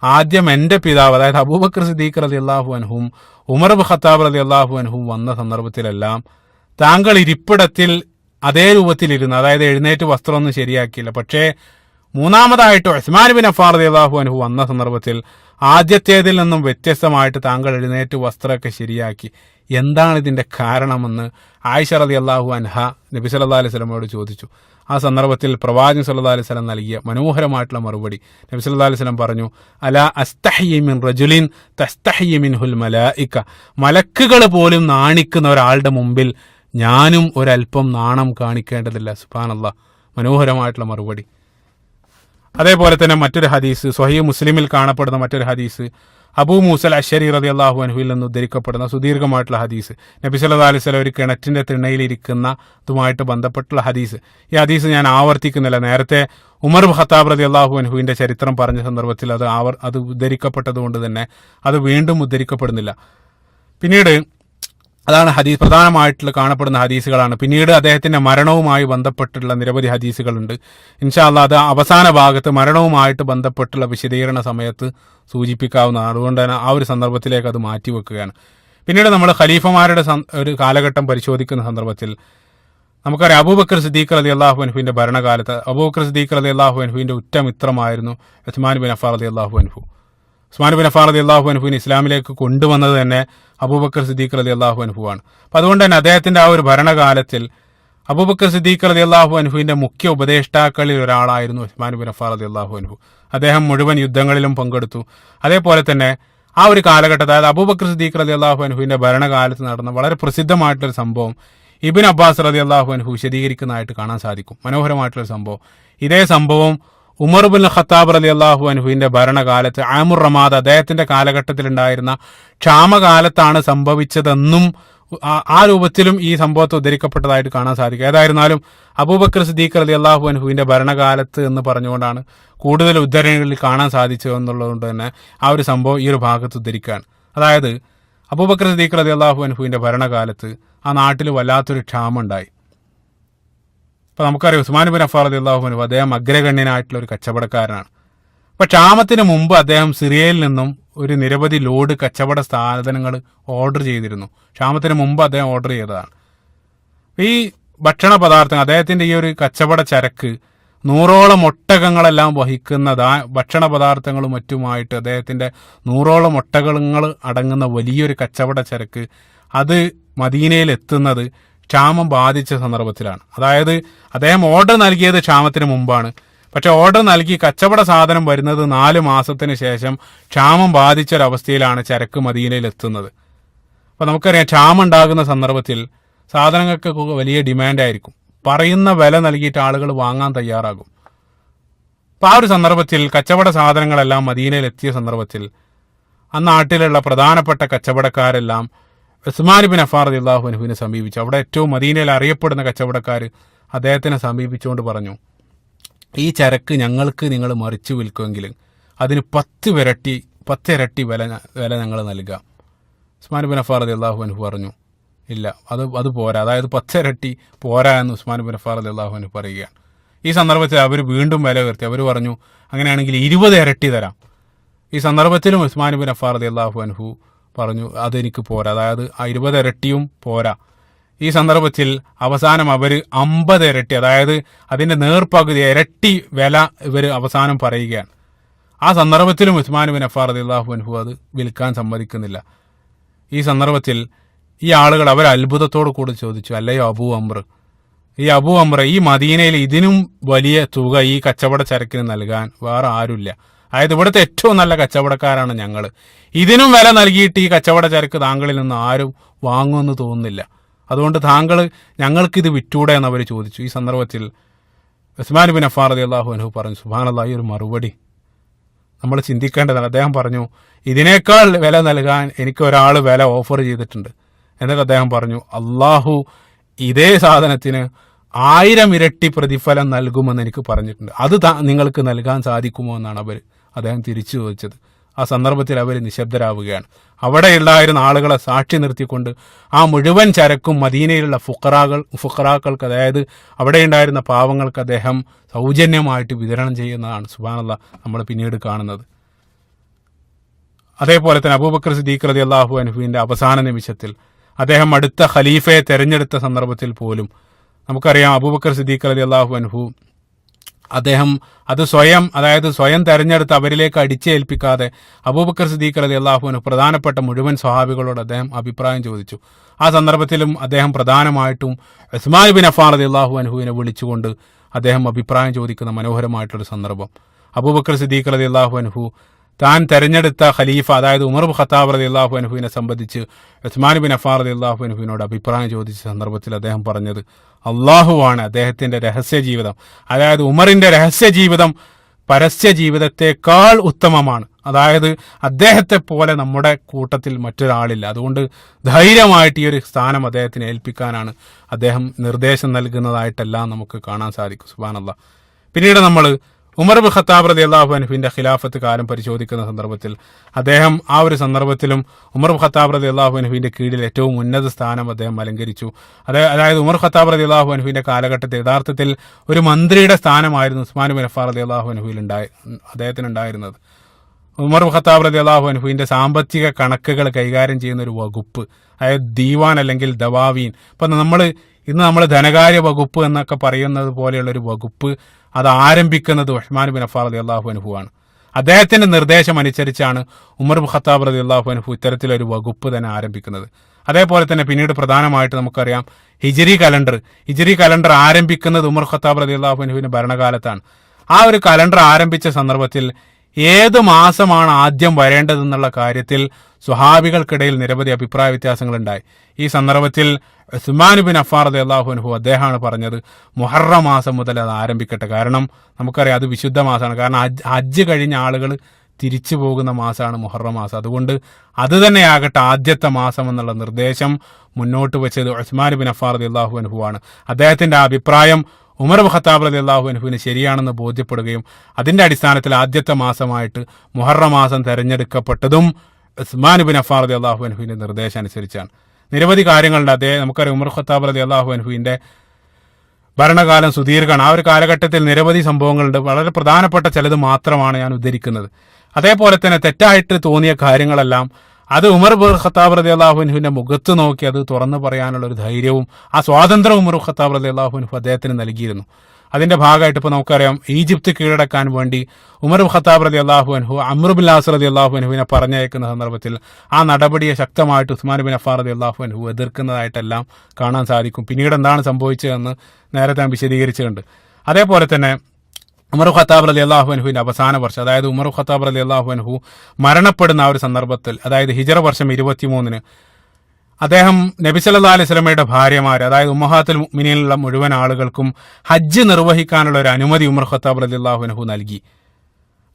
ആദ്യം എന്റെ പിതാവ് അതായത് അബൂബക്കർ സിദ്ദീഖ് റളിയല്ലാഹു അൻഹും ഉമർ ഇബ്നു ഖത്താബ് റളിയല്ലാഹു അൻഹും വന്ന സന്ദർഭത്തിലെല്ലാം താങ്കൾ ഇരിപ്പിടത്തിൽ അതേ രൂപത്തിലിരുന്നു, അതായത് എഴുന്നേറ്റ് വസ്ത്രമൊന്നും ശരിയാക്കിയില്ല. പക്ഷേ മൂന്നാമതായിട്ട് ഉസ്മാൻ ഇബ്നു അഫ്ഫാൻ റളിയല്ലാഹു അൻഹു വന്ന സന്ദർഭത്തിൽ ആദ്യത്തേതിൽ നിന്നും വ്യത്യസ്തമായിട്ട് താങ്കൾ എഴുന്നേറ്റ് വസ്ത്രമൊക്കെ ശരിയാക്കി. എന്താണ് ഇതിന്റെ കാരണമെന്ന് ആയിഷ റളിയല്ലാഹു അൻഹ നബി സല്ലല്ലാഹു അലൈഹി വസല്ലമയോട് ചോദിച്ചു. ആ സന്ദർഭത്തിൽ പ്രവാചകൻ സല്ലല്ലാഹു അലൈഹി വസല്ലം നൽകിയ മനോഹരമായിട്ടുള്ള മറുപടി, നബി സല്ലല്ലാഹു അലൈഹി വസല്ലം പറഞ്ഞു, അലാ അസ്തഹ്യി മിൻ റജുലിൻ തസ്തഹ്യി മിൻഹുൽ മലായിക, മലക്കുകൾ പോലും നാണിക്കുന്ന ഒരാളുടെ മുമ്പിൽ ഞാനും ഒരല്പം നാണം കാണിക്കേണ്ടതില്ല. സുബ്ഹാനല്ലാഹ്, മനോഹരമായിട്ടുള്ള മറുപടി. അതേപോലെ തന്നെ മറ്റൊരു ഹദീസ്, സ്വഹീഹ് മുസ്ലിമിൽ കാണപ്പെടുന്ന മറ്റൊരു ഹദീസ്, അബൂ മൂസൽ അശ്ശരി റളിയല്ലാഹു അൻഹുവിൽ നിന്ന് ഉദ്ധരിക്കപ്പെടുന്ന സുദീർഘമായിട്ടുള്ള ഹദീസ്, നബി സല്ലല്ലാഹു അലൈഹി വസല്ലം ഒരു കിണറ്റിന്റെ തിണ്ണയിലിരിക്കുന്നതുമായിട്ട് ബന്ധപ്പെട്ടുള്ള ഹദീസ്. ഈ ഹദീസ് ഞാൻ ആവർത്തിക്കുന്നില്ല. നേരത്തെ ഉമർ ഇബ്നു ഖത്താബ് റളിയല്ലാഹു അൻഹുവിന്റെ ചരിത്രം പറഞ്ഞ സന്ദർഭത്തിൽ അത് ഉദ്ധരിക്കപ്പെട്ടത് കൊണ്ട് തന്നെ അത് വീണ്ടും ഉദ്ധരിക്കപ്പെടുന്നില്ല. പിന്നീട് അതാണ് ഹദീസ്, പ്രധാനമായിട്ടുള്ള കാണപ്പെടുന്ന ഹദീസുകളാണ്. പിന്നീട് അദ്ദേഹത്തിന്റെ മരണവുമായി ബന്ധപ്പെട്ടുള്ള നിരവധി ഹദീസുകളുണ്ട്. ഇൻഷാ അല്ലാഹ് അത് അവസാന ഭാഗത്ത് മരണവുമായിട്ട് ബന്ധപ്പെട്ടുള്ള വിശദീകരണ സമയത്ത് സൂചിപ്പിക്കാവുന്നതാണ്. അതുകൊണ്ട് തന്നെ ആ ഒരു സന്ദർഭത്തിലേക്ക് അത് മാറ്റിവെക്കുകയാണ്. പിന്നീട് നമ്മൾ ഖലീഫമാരുടെ ഒരു കാലഘട്ടം പരിശോധിക്കുന്ന സന്ദർഭത്തിൽ നമുക്കറിയാം, അബൂബക്കർ സിദ്ദീഖ് റളിയല്ലാഹു അൻഹുവിന്റെ ഭരണകാലത്ത് അബൂബക്കർ സിദ്ദീഖ് റളിയല്ലാഹു അൻഹുവിന്റെ ഉറ്റമിത്രമായിരുന്നു ഉസ്മാൻ ബിൻ അഫ്ഫാൻ റളിയല്ലാഹു അൻഹു. ഉസ്മാൻ ബിൻ അഫ്ഫാൻ റളിയല്ലാഹു അൻഹുവിനെ ഇസ്ലാമിലേക്ക് കൊണ്ടുവന്നത് തന്നെ അബൂബക്കർ സിദ്ദീഖ് റളിയല്ലാഹു അൻഹു ആണ്. അപ്പം അതുകൊണ്ട് തന്നെ അദ്ദേഹത്തിന്റെ ആ ഒരു ഭരണകാലത്തിൽ അബൂബക്കർ സിദ്ദീഖ് റളിയല്ലാഹു അൻഹുവിന്റെ മുഖ്യ ഉപദേഷ്ടാക്കളിൽ ഒരാളായിരുന്നു ഉസ്മാൻ ബിൻ അഫ്ഫാൻ റളിയല്ലാഹു അൻഹു. അദ്ദേഹം മുഴുവൻ യുദ്ധങ്ങളിലും പങ്കെടുത്തു. അതേപോലെ തന്നെ ആ ഒരു കാലഘട്ടത്തിൽ, അതായത് അബൂബക്കർ സിദ്ദീഖ് റളിയല്ലാഹു അൻഹുവിന്റെ ഭരണകാലത്ത് നടന്ന വളരെ പ്രസിദ്ധമായിട്ടൊരു സംഭവം ഇബ്നു അബ്ബാസ് റളിയല്ലാഹു അൻഹു വിശദീകരിക്കുന്നതായിട്ട് കാണാൻ സാധിക്കും. മനോഹരമായിട്ടുള്ള സംഭവം. ഇതേ സംഭവം ഉമർ ഇബ്നു ഖത്താബ് റളിയല്ലാഹു അൻഹുവിന്റെ ഭരണകാലത്ത് ആമുർ റമാദ് അദ്ദേഹത്തിന്റെ കാലഘട്ടത്തിലുണ്ടായിരുന്ന ക്ഷാമകാലത്താണ് സംഭവിച്ചതെന്നും ആ രൂപത്തിലും ഈ സംഭവത്തെ ഉദ്ധരിക്കപ്പെട്ടതായിട്ട് കാണാൻ സാധിക്കും. ഏതായിരുന്നാലും അബൂബക്കർ സിദ്ദീഖ് റളിയല്ലാഹു അൻഹുവിന്റെ ഭരണകാലത്ത് എന്ന് പറഞ്ഞുകൊണ്ടാണ് കൂടുതൽ ഉദ്ധരണികളിൽ കാണാൻ സാധിച്ചതെന്നുള്ളതുകൊണ്ട് തന്നെ ആ ഒരു സംഭവം ഈ ഒരു ഭാഗത്ത് ഉദ്ധരിക്കുകയാണ്. അതായത് അബൂബക്കർ സിദ്ദീഖ് റളിയല്ലാഹു അൻഹുവിന്റെ ഭരണകാലത്ത് ആ നാട്ടിൽ വല്ലാത്തൊരു ക്ഷാമം ഉണ്ടായി. അപ്പൊ നമുക്കറിയാം, ഉസ്മാൻ ബിൻ അഫ്ഫാൻ റളിയല്ലാഹു അൻഹു അദ്ദേഹം അഗ്രഗണ്യനായിട്ടുള്ള ഒരു കച്ചവടക്കാരനാണ്. അപ്പൊ ക്ഷാമത്തിന് മുമ്പ് അദ്ദേഹം സിറിയയിൽ നിന്നും ഒരു നിരവധി ലോഡ് കച്ചവട സാധനങ്ങൾ ഓർഡർ ചെയ്തിരുന്നു. ക്ഷാമത്തിന് മുമ്പ് അദ്ദേഹം ഓർഡർ ചെയ്തതാണ്. ഈ ഭക്ഷണ പദാർത്ഥങ്ങൾ, അദ്ദേഹത്തിന്റെ ഈ ഒരു കച്ചവട ചരക്ക് 100ഓളം ഒട്ടകങ്ങളെല്ലാം വഹിക്കുന്ന ഭക്ഷണ പദാർത്ഥങ്ങളും മറ്റുമായിട്ട് അദ്ദേഹത്തിന്റെ 100ഓളം ഒട്ടകങ്ങൾ അടങ്ങുന്ന വലിയൊരു കച്ചവട ചരക്ക് അത് മദീനയിൽ എത്തുന്നത് ക്ഷാമം ബാധിച്ച സന്ദർഭത്തിലാണ്. അതായത് അദ്ദേഹം ഓർഡർ നൽകിയത് ക്ഷാമത്തിന് മുമ്പാണ്. പക്ഷെ ഓർഡർ നൽകി കച്ചവട സാധനം വരുന്നത് 4 മാസത്തിന് ശേഷം ക്ഷാമം ബാധിച്ചൊരവസ്ഥയിലാണ് ചരക്ക് മദീനയിൽ എത്തുന്നത്. അപ്പൊ നമുക്കറിയാം, ക്ഷാമം ഉണ്ടാകുന്ന സന്ദർഭത്തിൽ സാധനങ്ങൾക്ക് വലിയ ഡിമാൻഡായിരിക്കും. പറയുന്ന വില നൽകിയിട്ട് ആളുകൾ വാങ്ങാൻ തയ്യാറാകും. അപ്പൊ ആ ഒരു സന്ദർഭത്തിൽ കച്ചവട സാധനങ്ങളെല്ലാം മദീനയിൽ എത്തിയ സന്ദർഭത്തിൽ ആ നാട്ടിലുള്ള പ്രധാനപ്പെട്ട കച്ചവടക്കാരെല്ലാം ഉസ്മാൻ ബിൻ അഫ്ഫാൻ റളിയല്ലാഹു അൻഹുവിനെ സമീപിച്ചു. അവിടെ ഏറ്റവും മദീനയിൽ അറിയപ്പെടുന്ന കച്ചവടക്കാർ അദ്ദേഹത്തിനെ സമീപിച്ചുകൊണ്ട് പറഞ്ഞു, ഈ ചരക്ക് ഞങ്ങൾക്ക് നിങ്ങൾ മറിച്ചു വിൽക്കുമെങ്കിൽ അതിന് 10 ഇരട്ടി വില ഞങ്ങൾ നൽകാം. ഉസ്മാൻ ബിൻ അഫ്ഫാൻ റളിയല്ലാഹു അൻഹു പറഞ്ഞു, ഇല്ല, അത് പോരാ, അതായത് 10 ഇരട്ടി പോരാ എന്ന് ഉസ്മാൻ ബിൻ അഫ്ഫാൻ റളിയല്ലാഹു അൻഹു പറയുകയാണ്. ഈ സന്ദർഭത്തിൽ അവർ വീണ്ടും വില ഉയർത്തി. അവർ പറഞ്ഞു, അങ്ങനെയാണെങ്കിൽ 20 ഇരട്ടി തരാം. ഈ സന്ദർഭത്തിലും ഉസ്മാൻ ബിൻ അഫ്ഫാൻ റളിയല്ലാഹു അൻഹു പറഞ്ഞു, അതെനിക്ക് പോരാ, അതായത് 20 ഇരട്ടിയും പോരാ. ഈ സന്ദർഭത്തിൽ അവസാനം അവർ 50 ഇരട്ടി, അതായത് അതിന്റെ നേർപകുതി ഇരട്ടി വില ഇവർ അവസാനം പറയുകയാണ്. ആ സന്ദർഭത്തിലും ഉസ്മാൻ ബിൻ അഫ്ഫാൻ റളിയല്ലാഹു അൻഹു അത് വിൽക്കാൻ സമ്മതിക്കുന്നില്ല. ഈ സന്ദർഭത്തിൽ ഈ ആളുകൾ അവർ അത്ഭുതത്തോടു കൂടി ചോദിച്ചു, അല്ലയോ അബൂ അംർ, ഈ മദീനയിൽ ഇതിനും വലിയ തുക ഈ കച്ചവട ചരക്കിന് നൽകാൻ വേറെ ആരുമില്ല. അതായത് ഇവിടുത്തെ ഏറ്റവും നല്ല കച്ചവടക്കാരാണ് ഞങ്ങൾ, ഇതിനും വില നൽകിയിട്ട് ഈ കച്ചവട ചരക്ക് താങ്കളിൽ നിന്ന് ആരും വാങ്ങുമെന്ന് തോന്നുന്നില്ല, അതുകൊണ്ട് താങ്കൾ ഞങ്ങൾക്കിത് വിറ്റൂടെ എന്ന് അവർ ചോദിച്ചു. ഈ സന്ദർഭത്തിൽ ഉസ്മാൻ ബിൻ അഫ്ഫാൻ റളിയല്ലാഹു അൻഹു പറഞ്ഞു, സുബ്ഹാനല്ലാഹ്, ഈ ഒരു മറുപടി നമ്മൾ ചിന്തിക്കേണ്ടതാണ്. അദ്ദേഹം പറഞ്ഞു, ഇതിനേക്കാൾ വില നൽകാൻ എനിക്ക് ഒരാൾ വില ഓഫർ ചെയ്തിട്ടുണ്ട്. എന്നിട്ട് അദ്ദേഹം പറഞ്ഞു, അള്ളാഹു ഇതേ സാധനത്തിന് 1000 ഇരട്ടി പ്രതിഫലം നൽകുമെന്ന് എനിക്ക് പറഞ്ഞിട്ടുണ്ട്, അത് നിങ്ങൾക്ക് നൽകാൻ സാധിക്കുമോ എന്നാണ് അദ്ദേഹം തിരിച്ചു ചോദിച്ചത്. ആ സന്ദർഭത്തിൽ അവർ നിശബ്ദരാവുകയാണ്. അവിടെ ഉണ്ടായിരുന്ന ആളുകളെ സാക്ഷി നിർത്തിക്കൊണ്ട് ആ മുഴുവൻ ചരക്കും മദീനയിലുള്ള ഫുഖറാക്കൾക്ക്, അതായത് അവിടെ ഉണ്ടായിരുന്ന പാവങ്ങൾക്ക് അദ്ദേഹം സൗജന്യമായിട്ട് വിതരണം ചെയ്യുന്നതാണ് സുബ്ഹാനല്ലാഹ് നമ്മൾ പിന്നീട് കാണുന്നത്. അതേപോലെ തന്നെ അബൂബക്കർ സിദ്ദീഖ് റളിയല്ലാഹു അൻഹുവിന്റെ അവസാന നിമിഷത്തിൽ അദ്ദേഹം അടുത്ത ഖലീഫയെ തെരഞ്ഞെടുത്ത സന്ദർഭത്തിൽ പോലും നമുക്കറിയാം, അബൂബക്കർ സിദ്ദീഖ് റളിയല്ലാഹു അൻഹു അദ്ദേഹം അത് സ്വയം തെരഞ്ഞെടുത്ത് അവരിലേക്ക് അടിച്ചേൽപ്പിക്കാതെ അബൂബക്കർ സിദ്ദീഖ് റളിയല്ലാഹു അൻഹു പ്രധാനപ്പെട്ട മുഴുവൻ സ്വഹാബികളോട് അദ്ദേഹം അഭിപ്രായം ചോദിച്ചു. ആ സന്ദർഭത്തിലും അദ്ദേഹം പ്രധാനമായിട്ടും ഉസ്മാൻ ബിൻ അഫ്ഫാൻ റളിയല്ലാഹു അൻഹുവിനെ വിളിച്ചുകൊണ്ട് അദ്ദേഹം അഭിപ്രായം ചോദിക്കുന്ന മനോഹരമായിട്ടൊരു സന്ദർഭം. അബൂബക്കർ സിദ്ദീഖ് റളിയല്ലാഹു അൻഹു താൻ തെരഞ്ഞെടുത്ത ഖലീഫ, അതായത് ഉമർ ബിൻ ഖത്താബ് റളിയല്ലാഹു അൻഹുവിനെ സംബന്ധിച്ച് ഉസ്മാൻ ബിൻ അഫ്ഫാൻ റളിയല്ലാഹു അൻഹുവിനോട് അഭിപ്രായം ചോദിച്ച സന്ദർഭത്തിൽ അദ്ദേഹം പറഞ്ഞത്, അള്ളാഹുവാണ് അദ്ദേഹത്തിന്റെ രഹസ്യ ജീവിതം, അതായത് ഉമറിന്റെ രഹസ്യ ജീവിതം പരസ്യ ജീവിതത്തെക്കാൾ ഉത്തമമാണ്, അതായത് അദ്ദേഹത്തെ പോലെ നമ്മുടെ കൂട്ടത്തിൽ മറ്റൊരാളില്ല, അതുകൊണ്ട് ധൈര്യമായിട്ട് ഈ ഒരു സ്ഥാനം അദ്ദേഹത്തിന് ഏൽപ്പിക്കാനാണ് അദ്ദേഹം നിർദ്ദേശം നൽകുന്നതായിട്ടെല്ലാം നമുക്ക് കാണാൻ സാധിക്കും. സുബ്ഹാനല്ലാഹ്. പിന്നീട് നമ്മൾ ഉമർ ബിൻ ഖത്താബ് റളിയല്ലാഹു അൻഹുവിന്റെ ഖിലാഫത്ത് കാലം പരിശോധിക്കുന്ന സന്ദർഭത്തിൽ അദ്ദേഹം ആ ഒരു സന്ദർഭത്തിലും ഉമർ ബിൻ ഖത്താബ് റളിയല്ലാഹു അൻഹുവിന്റെ കീഴിൽ ഏറ്റവും ഉന്നത സ്ഥാനം അദ്ദേഹം അലങ്കരിച്ചു. അതായത് ഉമർ ഖത്താബ് റളിയല്ലാഹു അൻഹുവിന്റെ കാലഘട്ടത്തിൽ യഥാർത്ഥത്തിൽ ഒരു മന്ത്രിയുടെ സ്ഥാനമായിരുന്നു ഉസ്മാൻ ബിൻ അഫ്ഫാൻ റളിയല്ലാഹു അൻഹുവിൽ അദ്ദേഹത്തിന് ഉണ്ടായിരുന്നത്. ഉമർ ബിൻ ഖത്താബ് റളിയല്ലാഹു അൻഹുവിന്റെ സാമ്പത്തിക കണക്കുകൾ കൈകാര്യം ചെയ്യുന്ന ഒരു വകുപ്പ്, അതായത് ദീവാൻ അല്ലെങ്കിൽ ദവാവീൻ, ഇപ്പൊ ഇന്ന് നമ്മൾ ധനകാര്യ വകുപ്പ് എന്നൊക്കെ പറയുന്നത് പോലെയുള്ള ഒരു വകുപ്പ് അത് ആരംഭിക്കുന്നത് ഉസ്മാൻ ബിൻ അഫ്ഫാൻ റളിയല്ലാഹു അൻഹു ആണ്. അദ്ദേഹത്തിന്റെ നിർദ്ദേശം അനുസരിച്ചാണ് ഉമർ ബിൻ ഖത്താബ് റളിയല്ലാഹു അൻഹു ഇത്തരത്തിലൊരു വകുപ്പ് തന്നെ ആരംഭിക്കുന്നത്. അതേപോലെ തന്നെ പിന്നീട് പ്രധാനമായിട്ട് നമുക്കറിയാം ഹിജ്രി കലണ്ടർ ആരംഭിക്കുന്നത് ഉമർ ഖത്താബ് റളിയല്ലാഹു അൻഹുവിന്റെ ഭരണകാലത്താണ്. ആ ഒരു കലണ്ടർ ആരംഭിച്ച സന്ദർഭത്തിൽ ഏത് മാസമാണ് ആദ്യം വരേണ്ടതെന്നുള്ള കാര്യത്തിൽ സ്വഹാബികൾക്കിടയിൽ നിരവധി അഭിപ്രായ വ്യത്യാസങ്ങൾ ഉണ്ടായി. ഈ സന്ദർഭത്തിൽ ഉസ്മാൻ ബിൻ അഫ്ഫാൻ റളിയല്ലാഹു അൻഹു അദ്ദേഹമാണ് പറഞ്ഞത്, മുഹറം മാസം മുതൽ അത് ആരംഭിക്കട്ടെ. കാരണം നമുക്കറിയാം അത് വിശുദ്ധ മാസമാണ്, കാരണം ഹജ്ജ് കഴിഞ്ഞ ആളുകൾ തിരിച്ചു പോകുന്ന മാസമാണ് മുഹറം മാസം, അതുകൊണ്ട് അത് തന്നെയാകട്ടെ ആദ്യത്തെ മാസം എന്നുള്ള നിർദ്ദേശം മുന്നോട്ട് വെച്ചത് ഉസ്മാൻ ബിൻ അഫ്ഫാൻ റളിയല്ലാഹു അൻഹു ആണ്. അദ്ദേഹത്തിന്റെ ആ അഭിപ്രായം ഉമർ ബിൻ ഖത്താബ് റളിയല്ലാഹു അൻഹുവിന് ശരിയാണെന്ന് ബോധ്യപ്പെടുകയും അതിന്റെ അടിസ്ഥാനത്തിൽ ആദ്യത്തെ മാസമായിട്ട് മുഹറം മാസം തെരഞ്ഞെടുക്കപ്പെട്ടതും ഉസ്മാൻ ബിൻ അഫ്ഫാൻ റളിയല്ലാഹു അൻഹുവിന്റെ നിർദ്ദേശം അനുസരിച്ചാണ്. നിരവധി കാര്യങ്ങളുണ്ട്. നമുക്കറിയാം ഉമർ ഖത്താബ് റളിയല്ലാഹു അൻഹുവിന്റെ ഭരണകാലം സുദീർഘമാണ്. ആ ഒരു കാലഘട്ടത്തിൽ നിരവധി സംഭവങ്ങളുണ്ട്. വളരെ പ്രധാനപ്പെട്ട ചിലത് മാത്രമാണ് ഞാൻ ഉദ്ധരിക്കുന്നത്. അതേപോലെ തന്നെ തെറ്റായിട്ട് തോന്നിയ കാര്യങ്ങളെല്ലാം അത് ഉമർ ബിൻ ഖത്താബ് റളിയല്ലാഹു അൻഹുവിന്റെ മുഖത്ത് നോക്കി അത് തുറന്നു പറയാനുള്ള ഒരു ധൈര്യവും ആ സ്വാതന്ത്ര്യം ഉമർ ഖത്താബ് റളിയല്ലാഹു അൻഹു അദ്ദേഹത്തിന് നൽകിയിരുന്നു. അതിന്റെ ഭാഗമായിട്ട് ഇപ്പോൾ നമുക്കറിയാം ഈജിപ്ത് കീഴടക്കാൻ വേണ്ടി ഉമർ ബിൻ ഖത്താബ് റളിയല്ലാഹു അൻഹു അംർ ബിൻ ആസ് റളിയല്ലാഹു അൻഹുവിനെ പറഞ്ഞയക്കുന്ന സന്ദർഭത്തിൽ ആ നടപടിയെ ശക്തമായിട്ട് ഉസ്മാൻ ബിൻ അഫ്ഫാൻ റളിയല്ലാഹു അൻഹു എതിർക്കുന്നതായിട്ടെല്ലാം കാണാൻ സാധിക്കും. പിന്നീട് എന്താണ് സംഭവിച്ചതെന്ന് നേരത്തെ ഞാൻ വിശദീകരിച്ചിട്ടുണ്ട്. അതേപോലെ തന്നെ ഉമർ ഖത്താബ് റളിയല്ലാഹു അൻഹുവിന്റെ അവസാന വർഷം, അതായത് ഉമർ ഖത്താബ് റളിയല്ലാഹു അൻഹു മരണപ്പെടുന്ന ആ ഒരു സന്ദർഭത്തിൽ, അതായത് ഹിജ്റ വർഷം 23 അദ്ദേഹം നബി സല്ലല്ലാഹു അലൈഹി വസല്ലമയുടെ ഭാര്യമാർ, അതായത് ഉമ്മഹാത്തുൽ മുഅ്മിനീനുള്ള മുഴുവൻ ആളുകൾക്കും ഹജ്ജ് നിർവഹിക്കാനുള്ള ഒരു അനുമതി ഉമർ ഖത്താബ് റളിയല്ലാഹു അൻഹു നൽകി.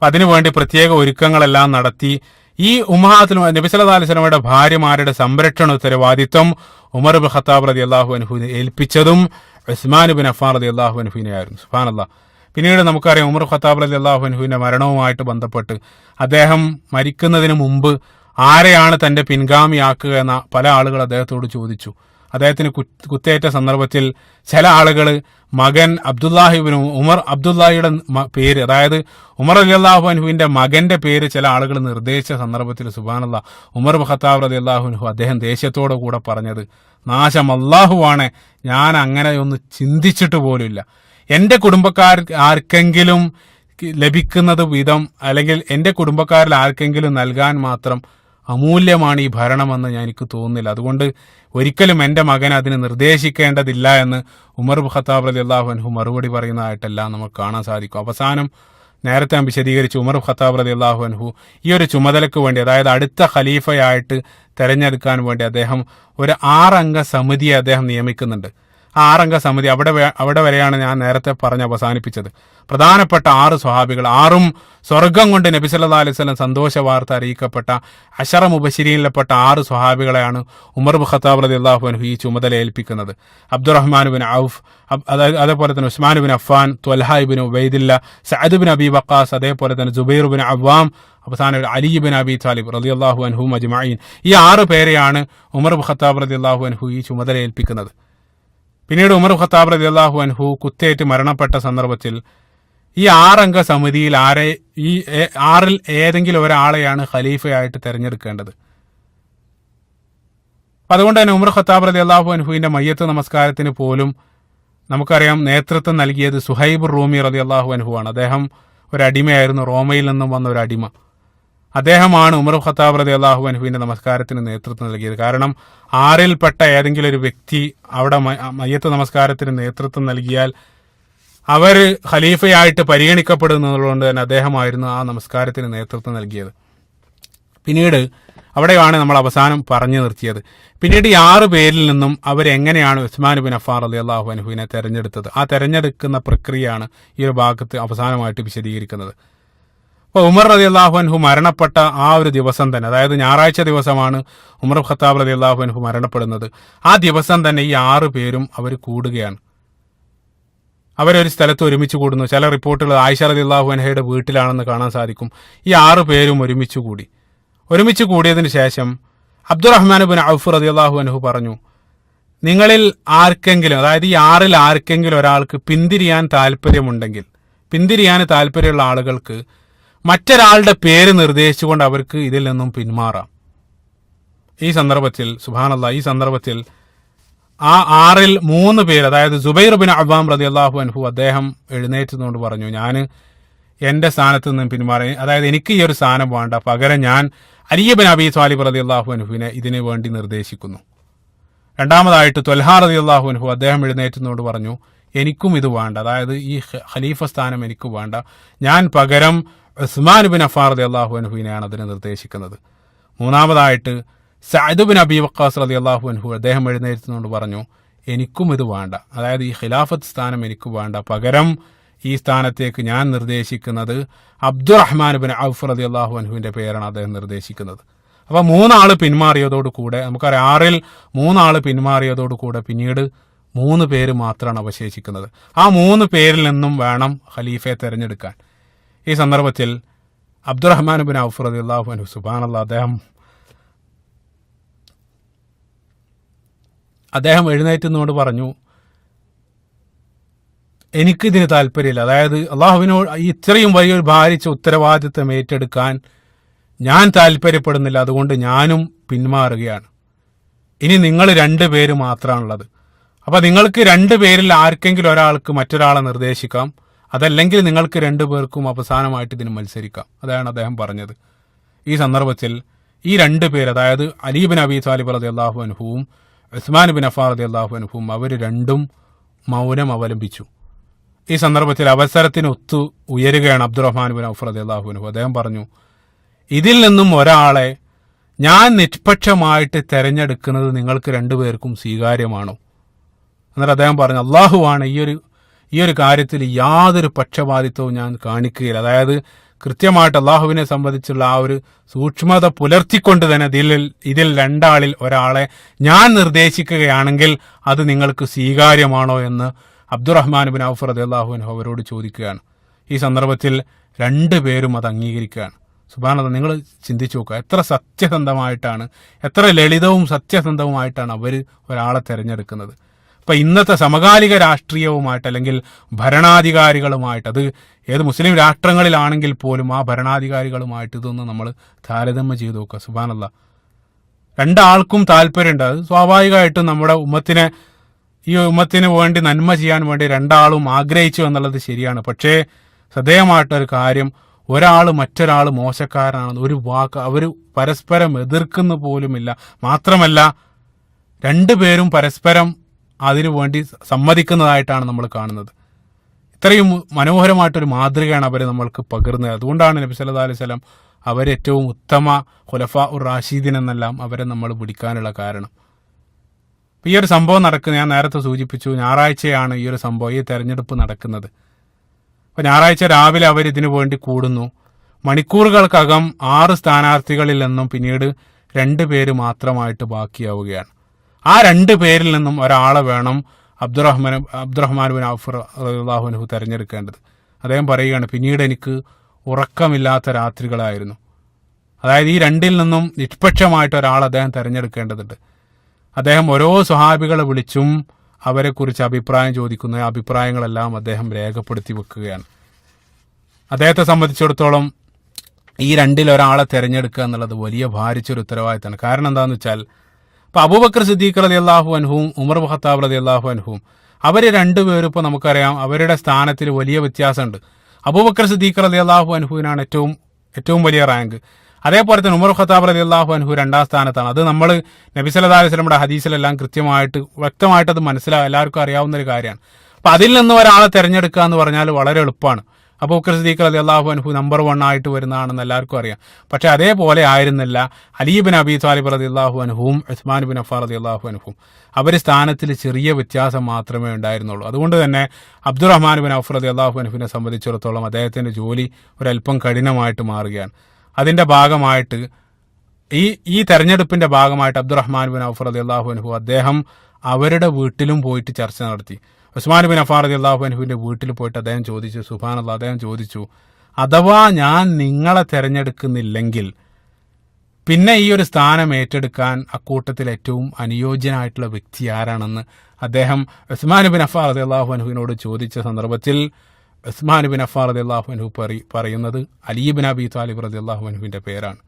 അതിനുവേണ്ടി പ്രത്യേക ഒരുക്കങ്ങളെല്ലാം നടത്തി. ഈ ഉമ്മഹാത്തുൽ നബി സല്ലല്ലാഹു അലൈഹി വസല്ലമയുടെ ഭാര്യമാരുടെ സംരക്ഷണ ഉത്തരവാദിത്വം ഉമർ ബിൻ ഖത്താബ് റളിയല്ലാഹു അൻഹുവിനെ ഏൽപ്പിച്ചതും ഉസ്മാൻ ബിൻ അഫ്ഫാൻ റളിയല്ലാഹു അൻഹുവിനെയായിരുന്നു. സുബ്ഹാനല്ലാഹ്. പിന്നീട് നമുക്കറിയാം ഉമർ ഖത്താബ് റളിയല്ലാഹു അൻഹുവിന്റെ മരണവുമായിട്ട് ബന്ധപ്പെട്ട് അദ്ദേഹം മരിക്കുന്നതിന് മുമ്പ് ആരെയാണ് തന്റെ പിൻഗാമിയാക്കുക എന്ന പല ആളുകൾ അദ്ദേഹത്തോട് ചോദിച്ചു. അദ്ദേഹത്തിന് കുത്തേറ്റ സന്ദർഭത്തിൽ ചില ആളുകൾ മകൻ അബ്ദുല്ലാഹിബ്നു ഉമർ, അബ്ദുല്ലാഹിയുടെ പേര്, അതായത് ഉമർ റളിയല്ലാഹു അൻഹുവിന്റെ മകന്റെ പേര് ചില ആളുകൾ നിർദ്ദേശിച്ച സന്ദർഭത്തിൽ സുബ്ഹാനല്ലാഹ് ഉമർ ബിൻ ഖത്താബ് റളിയല്ലാഹു അൻഹു അദ്ദേഹം ദേഷ്യത്തോടു കൂടെ പറഞ്ഞത്, നാശം അല്ലാഹുവാണ്, ഞാൻ അങ്ങനെ ഒന്ന് ചിന്തിച്ചിട്ട് പോലുമില്ല. എന്റെ കുടുംബക്കാർ ആർക്കെങ്കിലും ലഭിക്കുന്നത് വിധം അല്ലെങ്കിൽ എന്റെ കുടുംബക്കാരിൽ ആർക്കെങ്കിലും നൽകാൻ മാത്രം അമൂല്യമാണ് ഈ ഭരണമെന്ന് എനിക്ക് തോന്നുന്നില്ല. അതുകൊണ്ട് ഒരിക്കലും എന്റെ മകനെ അതിന് നിർദ്ദേശിക്കേണ്ടതില്ല എന്ന് ഉമർ ബിൻ ഖത്താബ് റളിയല്ലാഹു അൻഹു മറുപടി പറയുന്നതായിട്ടെല്ലാം നമുക്ക് കാണാൻ സാധിക്കും. അവസാനം നേരത്തെ ഞാൻ വിശദീകരിച്ചു, ഉമർ ഖത്താബ് റളിയല്ലാഹു അൻഹു ഈ ഒരു ചുമതലയ്ക്ക് വേണ്ടി, അതായത് അടുത്ത ഖലീഫയായിട്ട് തെരഞ്ഞെടുക്കാൻ വേണ്ടി അദ്ദേഹം ഒരു 6 അംഗ സമിതിയെ അദ്ദേഹം നിയമിക്കുന്നുണ്ട്. ആ 6 അംഗ സമിതി അവിടെ വരെയാണ് ഞാൻ നേരത്തെ പറഞ്ഞ് അവസാനിപ്പിച്ചത്. പ്രധാനപ്പെട്ട 6 സ്വഹാബികൾ, 6ഉം സ്വർഗം കൊണ്ട് നബി സല്ലല്ലാഹു അലൈഹി വസല്ലം സന്തോഷ വാർത്ത അറിയിക്കപ്പെട്ട അശറ മുബശിരീനിൽപ്പെട്ട 6 സ്വഹാബികളെയാണ് ഉമർ ഖത്താബ് റളിയല്ലാഹു അൻഹു ഈ ചുമതല ഏൽപ്പിക്കുന്നത്. അബ്ദുറഹ്മാൻ ബിൻ ഔഫ്, അതേപോലെ തന്നെ Usman bin Affan, Talha Ibnu ഉബൈദില്ല, Saad bin Abi Waqas, അതേപോലെ തന്നെ ജുബൈർ ബിൻ അവ്വാം, അവസാനം അലി ബിൻ അബി താലിബ് റളിയല്ലാഹു അൻഹും അജ്മഈൻ. ഈ 6 പേരെയാണ് ഉമർ ഖത്താബ് റളിയല്ലാഹു അൻഹു ഈ ചുമതല ഏൽപ്പിക്കുന്നത്. പിന്നീട് ഉമർ ഖത്താബ് റളിയല്ലാഹു അൻഹു കുത്തേറ്റ് മരണപ്പെട്ട സന്ദർഭത്തിൽ ഈ 6 അംഗ സമിതിയിൽ ഈ 6ൽ ഏതെങ്കിലും ഒരാളെയാണ് ഖലീഫയായിട്ട് തെരഞ്ഞെടുക്കേണ്ടത്. അതുകൊണ്ട് തന്നെ ഉമർ ഖത്താബ് റളിയല്ലാഹു അൻഹുവിന്റെ മയ്യത്ത് നമസ്കാരത്തിന് പോലും നമുക്കറിയാം നേതൃത്വം നൽകിയത് സുഹൈബ് റൂമി റളിയല്ലാഹു അൻഹു ആണ്. അദ്ദേഹം ഒരു അടിമയായിരുന്നു, റോമയിൽ നിന്നും വന്ന ഒരു അടിമ. അദ്ദേഹമാണ് ഉമർ ഖത്താബ് റളിയല്ലാഹു അൻഹുവിന്റെ നമസ്കാരത്തിന് നേതൃത്വം നൽകിയത്. കാരണം 6ൽപ്പെട്ട ഏതെങ്കിലും ഒരു വ്യക്തി അവിടെ മയ്യത്ത് നമസ്കാരത്തിന് നേതൃത്വം നൽകിയാൽ അവർ ഖലീഫയായിട്ട് പരിഗണിക്കപ്പെടുന്നതുകൊണ്ട് തന്നെ അദ്ദേഹമായിരുന്നു ആ നമസ്കാരത്തിന് നേതൃത്വം നൽകിയത്. പിന്നീട് അവിടെയാണ് നമ്മൾ അവസാനം പറഞ്ഞു നിർത്തിയത്. പിന്നീട് ഈ 6 പേരിൽ നിന്നും അവരെങ്ങനെയാണ് ഉസ്മാൻ ബിൻ അഫ്ഫാൻ റളിയല്ലാഹു അൻഹുവിനെ തെരഞ്ഞെടുത്തത്, ആ തെരഞ്ഞെടുക്കുന്ന പ്രക്രിയയാണ് ഈ ഒരു ഭാഗത്ത് അവസാനമായിട്ട് വിശദീകരിക്കുന്നത്. അപ്പോൾ ഉമർ റളിയല്ലാഹു അൻഹു മരണപ്പെട്ട ആ ഒരു ദിവസം തന്നെ, അതായത് ഞായറാഴ്ച ദിവസമാണ് ഉമർ ഖത്താബ് റളിയല്ലാഹു അൻഹു മരണപ്പെടുന്നത്. ആ ദിവസം തന്നെ ഈ 6 പേരും അവർ കൂടുകയാണ്. അവരൊരു സ്ഥലത്ത് ഒരുമിച്ച് കൂടുന്നു. ചില റിപ്പോർട്ടുകൾ ആയിഷ റളിയല്ലാഹു അൻഹയുടെ വീട്ടിലാണെന്ന് കാണാൻ സാധിക്കും. ഈ 6 പേരും ഒരുമിച്ച് കൂടിയതിന് ശേഷം അബ്ദുറഹ്മാൻ ബിൻ ഔഫ് റളിയല്ലാഹു അൻഹു പറഞ്ഞു, നിങ്ങളിൽ ആർക്കെങ്കിലും, അതായത് ഈ 6ൽ ആർക്കെങ്കിലും ഒരാൾക്ക് പിന്തിരിയാൻ താല്പര്യമുള്ള ആളുകൾക്ക് മറ്റൊരാളുടെ പേര് നിർദ്ദേശിച്ചുകൊണ്ട് അവർക്ക് ഇതിൽ നിന്നും പിന്മാറാം. ഈ സന്ദർഭത്തിൽ സുബ്ഹാനല്ലാഹ്, ആ 6ൽ 3 പേര്, അതായത് സുബൈർ ബിൻ അവ്വാം റളിയല്ലാഹു അൻഹു, അദ്ദേഹം എഴുന്നേറ്റുകൊണ്ട് പറഞ്ഞു, ഞാൻ എന്റെ സ്ഥാനത്ത് നിന്നും പിന്മാറി, അതായത് എനിക്ക് ഈ ഒരു സ്ഥാനം വേണ്ട, പകരം ഞാൻ അലി ബിൻ അബി ത്വാലിബ് റളിയല്ലാഹു അൻഹുവിനെ ഇതിനു വേണ്ടി നിർദ്ദേശിക്കുന്നു. രണ്ടാമതായിട്ട് ത്വൽഹ റളിയല്ലാഹു അൻഹു, അദ്ദേഹം എഴുന്നേറ്റുകൊണ്ട് പറഞ്ഞു, എനിക്കും ഇത് വേണ്ട, അതായത് ഈ ഖലീഫ സ്ഥാനം എനിക്ക് വേണ്ട, ഞാൻ പകരം ഉസ്മാൻ ബിൻ അഫ്ഫാൻ റളിയല്ലാഹു അൻഹുവിനെയാണ് അതിനെ നിർദ്ദേശിക്കുന്നത്. മൂന്നാമതായിട്ട് സഅദ് ബിൻ അബി വഖാസ് റളിയല്ലാഹു അൻഹു, അദ്ദേഹം എഴുന്നേറ്റുകൊണ്ട് പറഞ്ഞു, എനിക്കും ഇത് വേണ്ട, അതായത് ഈ ഖിലാഫത്ത് സ്ഥാനം എനിക്ക് വേണ്ട, പകരം ഈ സ്ഥാനത്തേക്ക് ഞാൻ നിർദ്ദേശിക്കുന്നത് അബ്ദുറഹ്മാൻ ബിൻ ഔഫ് റളിയല്ലാഹു അൻഹുവിന്റെ പേരാണ് അദ്ദേഹം നിർദ്ദേശിക്കുന്നത്. അപ്പൊ 3 ആള് പിന്മാറിയതോടുകൂടെ, നമുക്കറിയാം 6ൽ 3 ആള് പിന്മാറിയതോടുകൂടെ പിന്നീട് 3 പേര് മാത്രമാണ് അവശേഷിക്കുന്നത്. ആ 3 പേരിൽ നിന്നും വേണം ഖലീഫയെ തെരഞ്ഞെടുക്കാൻ. ഈ സന്ദർഭത്തിൽ അബ്ദുറഹ്മാൻ ബിൻ ഔഫ് റളിയല്ലാഹു അൻഹു, സുബ്ഹാനല്ലാഹ്, അദ്ദേഹം എഴുന്നേറ്റുന്നോട് പറഞ്ഞു, എനിക്കിതിന് താല്പര്യമില്ല, അതായത് അള്ളാഹുവിനോട് ഇത്രയും വലിയൊരു ഭാരിച്ച ഉത്തരവാദിത്വം ഏറ്റെടുക്കാൻ ഞാൻ താല്പര്യപ്പെടുന്നില്ല, അതുകൊണ്ട് ഞാനും പിന്മാറുകയാണ്. ഇനി നിങ്ങൾ 2 പേര് മാത്രമാണുള്ളത്. അപ്പൊ നിങ്ങൾക്ക് 2 പേരിൽ ആർക്കെങ്കിലും ഒരാൾക്ക് മറ്റൊരാളെ നിർദ്ദേശിക്കാം, അതല്ലെങ്കിൽ നിങ്ങൾക്ക് 2 പേർക്കും അവസാനമായിട്ട് ഇതിന് മത്സരിക്കാം. അതാണ് അദ്ദേഹം പറഞ്ഞത്. ഈ സന്ദർഭത്തിൽ ഈ 2 പേര്, അതായത് അലി ബിൻ അബി ത്വാലിബ് റളിയല്ലാഹു അൻഹുവും ഉസ്മാൻ ബിൻ അഫ്ഫാൻ റളിയല്ലാഹു അൻഹുവും, അവർ രണ്ടും മൗനം അവലംബിച്ചു. ഈ സന്ദർഭത്തിൽ അവസരത്തിന് ഒത്തു ഉയരുകയാണ് അബ്ദുറഹ്മാൻ ബിൻ ഔഫ് റളിയല്ലാഹു അൻഹു. അദ്ദേഹം പറഞ്ഞു, ഇതിൽ നിന്നും ഒരാളെ ഞാൻ നിഷ്പക്ഷമായിട്ട് തെരഞ്ഞെടുക്കുന്നത് നിങ്ങൾക്ക് 2 പേർക്കും സ്വീകാര്യമാണോ? എന്നിട്ട് അദ്ദേഹം പറഞ്ഞു, അള്ളാഹുവാണ് ഈ ഒരു കാര്യത്തിൽ യാതൊരു പക്ഷപാതിത്വവും ഞാൻ കാണിക്കുകയില്ല. അതായത് കൃത്യമായിട്ട് അള്ളാഹുവിനെ സംബന്ധിച്ചുള്ള ആ ഒരു സൂക്ഷ്മത പുലർത്തിക്കൊണ്ട് തന്നെ ഇതിൽ 2 ആളിൽ ഒരാളെ ഞാൻ നിർദ്ദേശിക്കുകയാണെങ്കിൽ അത് നിങ്ങൾക്ക് സ്വീകാര്യമാണോ എന്ന് അബ്ദുറഹ്മാൻ ബിൻ ഔഫ് റളിയല്ലാഹു അൻഹു അവരോട് ചോദിക്കുകയാണ്. ഈ സന്ദർഭത്തിൽ 2 പേരും അത് അംഗീകരിക്കുകയാണ്. സുബ്ഹാനല്ലാഹ്, നിങ്ങൾ ചിന്തിച്ചു നോക്കുക, എത്ര സത്യസന്ധമായിട്ടാണ്, എത്ര ലളിതവും സത്യസന്ധവുമായിട്ടാണ് അവർ ഒരാളെ തിരഞ്ഞെടുക്കുന്നത്. അപ്പൊ ഇന്നത്തെ സമകാലിക രാഷ്ട്രീയവുമായിട്ട്, അല്ലെങ്കിൽ ഭരണാധികാരികളുമായിട്ട്, അത് ഏത് മുസ്ലിം രാഷ്ട്രങ്ങളിലാണെങ്കിൽ പോലും ആ ഭരണാധികാരികളുമായിട്ട് ഇതൊന്ന് നമ്മൾ താരതമ്യം ചെയ്ത് നോക്കുക. സുബ്ഹാനല്ലാഹ്, 2 ആൾക്കും താല്പര്യമുണ്ട്. അത് സ്വാഭാവികമായിട്ടും നമ്മുടെ ഈ ഉമ്മത്തിന് വേണ്ടി നന്മ ചെയ്യാൻ വേണ്ടി 2 ആളും ആഗ്രഹിച്ചു എന്നുള്ളത് ശരിയാണ്. പക്ഷേ ശ്രദ്ധേയമായിട്ടൊരു കാര്യം, ഒരാൾ മറ്റൊരാൾ മോശക്കാരനാണെന്ന് ഒരു വാക്ക് അവർ പരസ്പരം എതിർക്കുന്ന പോലുമില്ല. മാത്രമല്ല 2 പേരും പരസ്പരം അതിനുവേണ്ടി സമ്മതിക്കുന്നതായിട്ടാണ് നമ്മൾ കാണുന്നത്. അത്രയും മനോഹരമായിട്ടൊരു മാതൃകയാണ് അവർ നമ്മൾക്ക് പകർന്നത്. അതുകൊണ്ടാണ് നബി സല്ലല്ലാഹു അലൈഹി വസല്ലം അവരേറ്റവും ഉത്തമ ഖുലഫാ ഉർ റാഷിദീൻ എന്നെല്ലാം അവരെ നമ്മൾ വിളിക്കാനുള്ള കാരണം. ഈ ഒരു സംഭവം നടക്കുന്നത് ഞാൻ നേരത്തെ സൂചിപ്പിച്ചു, ഞായറാഴ്ചയാണ് ഈ ഒരു സംഭവം, ഈ തെരഞ്ഞെടുപ്പ് നടക്കുന്നത്. അപ്പോൾ ഞായറാഴ്ച രാവിലെ അവർ ഇതിനു വേണ്ടി കൂടുന്നു. മണിക്കൂറുകൾക്കകം 6 സ്ഥാനാർത്ഥികളിൽ നിന്നും പിന്നീട് 2 പേര് മാത്രമായിട്ട് ബാക്കിയാവുകയാണ്. ആ 2 പേരിൽ നിന്നും ഒരാളെ വേണം അബ്ദുറഹ്മാൻ ബിൻ ഔഫ് റളിയല്ലാഹു അൻഹു തെരഞ്ഞെടുക്കേണ്ടത്. അദ്ദേഹം പറയുകയാണ്, പിന്നീട് എനിക്ക് ഉറക്കമില്ലാത്ത രാത്രികളായിരുന്നു. അതായത് ഈ 2 നിന്നും നിഷ്പക്ഷമായിട്ട് ഒരാൾ അദ്ദേഹം തെരഞ്ഞെടുക്കേണ്ടതുണ്ട്. അദ്ദേഹം ഓരോ സ്വഹാബികളെ വിളിച്ചും അവരെക്കുറിച്ച് അഭിപ്രായം ചോദിക്കുന്ന അഭിപ്രായങ്ങളെല്ലാം അദ്ദേഹം രേഖപ്പെടുത്തി വെക്കുകയാണ്. അദ്ദേഹത്തെ സംബന്ധിച്ചിടത്തോളം ഈ 2 ഒരാളെ തിരഞ്ഞെടുക്കുക എന്നുള്ളത് വലിയ ഭാരിച്ചൊരു ഉത്തരവാദിത്തമാണ്. കാരണം എന്താണെന്ന് വെച്ചാൽ, ഇപ്പൊ അബൂബക്കർ സിദ്ദീഖ് റളിയല്ലാഹു അൻഹുവും ഉമർ ബിൻ ഖത്താബ് റളിയല്ലാഹു അൻഹുവും അവര് 2 പേരും ഇപ്പോൾ നമുക്കറിയാം അവരുടെ സ്ഥാനത്തിൽ വലിയ വ്യത്യാസമുണ്ട്. അബൂബക്കർ സിദ്ദീഖ് റളിയല്ലാഹു അൻഹുവിനാണ് ഏറ്റവും വലിയ റാങ്ക്. അതേപോലെ തന്നെ ഉമർ ഖത്താബ് റളിയല്ലാഹു അൻഹു 2ാം സ്ഥാനത്താണ്. അത് നമ്മൾ നബി സല്ലല്ലാഹു അലൈഹി വസല്ലമയുടെ ഹദീസിലെല്ലാം വ്യക്തമായിട്ട് അത് എല്ലാവർക്കും അറിയാവുന്ന ഒരു കാര്യമാണ്. അപ്പൊ അതിൽ നിന്ന് ഒരാളെ തെരഞ്ഞെടുക്കുക എന്ന് പറഞ്ഞാൽ വളരെ എളുപ്പമാണ്. അബൂബക്കർ സിദ്ദീഖ് റളിയല്ലാഹു അൻഹു നമ്പർ 1 ആയിട്ട് വരുന്നതാണെന്ന് എല്ലാവർക്കും അറിയാം. പക്ഷെ അതേപോലെ ആയിരുന്നില്ല അലി ബിൻ അബി ത്വാലിബ് റളിയല്ലാഹു അൻഹുവും ഉസ്മാൻ ബിൻ അഫ്ഫാൻ റളിയല്ലാഹു അൻഹും. അവർ സ്ഥാനത്തിൽ ചെറിയ വ്യത്യാസം മാത്രമേ ഉണ്ടായിരുന്നുള്ളൂ. അതുകൊണ്ട് തന്നെ അബ്ദുറഹ്മാൻ ബിൻ ഔഫ് റളിയല്ലാഹു അൻഹുവിനെ സംബന്ധിച്ചിടത്തോളം അദ്ദേഹത്തിന്റെ ജോലി ഒരല്പം കഠിനമായിട്ട് മാറുകയാണ്. അതിന്റെ ഭാഗമായിട്ട് ഈ തെരഞ്ഞെടുപ്പിന്റെ ഭാഗമായിട്ട് അബ്ദുറഹ്മാൻ ബിൻ ഔഫ് റളിയല്ലാഹു അൻഹു അദ്ദേഹം അവരുടെ വീട്ടിലും പോയിട്ട് ചർച്ച നടത്തി. ഉസ്മാൻ ബിൻ അഫ്ഫാൻ റളിയല്ലാഹു അൻഹുവിന്റെ വീട്ടിൽ പോയിട്ട് അദ്ദേഹം ചോദിച്ചു, സുബ്ഹാനല്ലാഹ്, അദ്ദേഹം ചോദിച്ചു, അഥവാ ഞാൻ നിങ്ങളെ തെരഞ്ഞെടുക്കുന്നില്ലെങ്കിൽ പിന്നെ ഈ ഒരു സ്ഥാനം ഏറ്റെടുക്കാൻ അക്കൂട്ടത്തിൽ ഏറ്റവും അനുയോജ്യനായിട്ടുള്ള വ്യക്തി ആരാണെന്ന് അദ്ദേഹം ഉസ്മാൻ ബിൻ അഫ്ഫാൻ റളിയല്ലാഹു അൻഹുവിനോട് ചോദിച്ച സന്ദർഭത്തിൽ ഉസ്മാൻ ബിൻ അഫ്ഫാൻ റളിയല്ലാഹു അൻഹു പറയുന്നത് അലി ബിൻ അബി ത്വാലിബ് റളിയല്ലാഹു അൻഹുവിന്റെ പേരാണ്.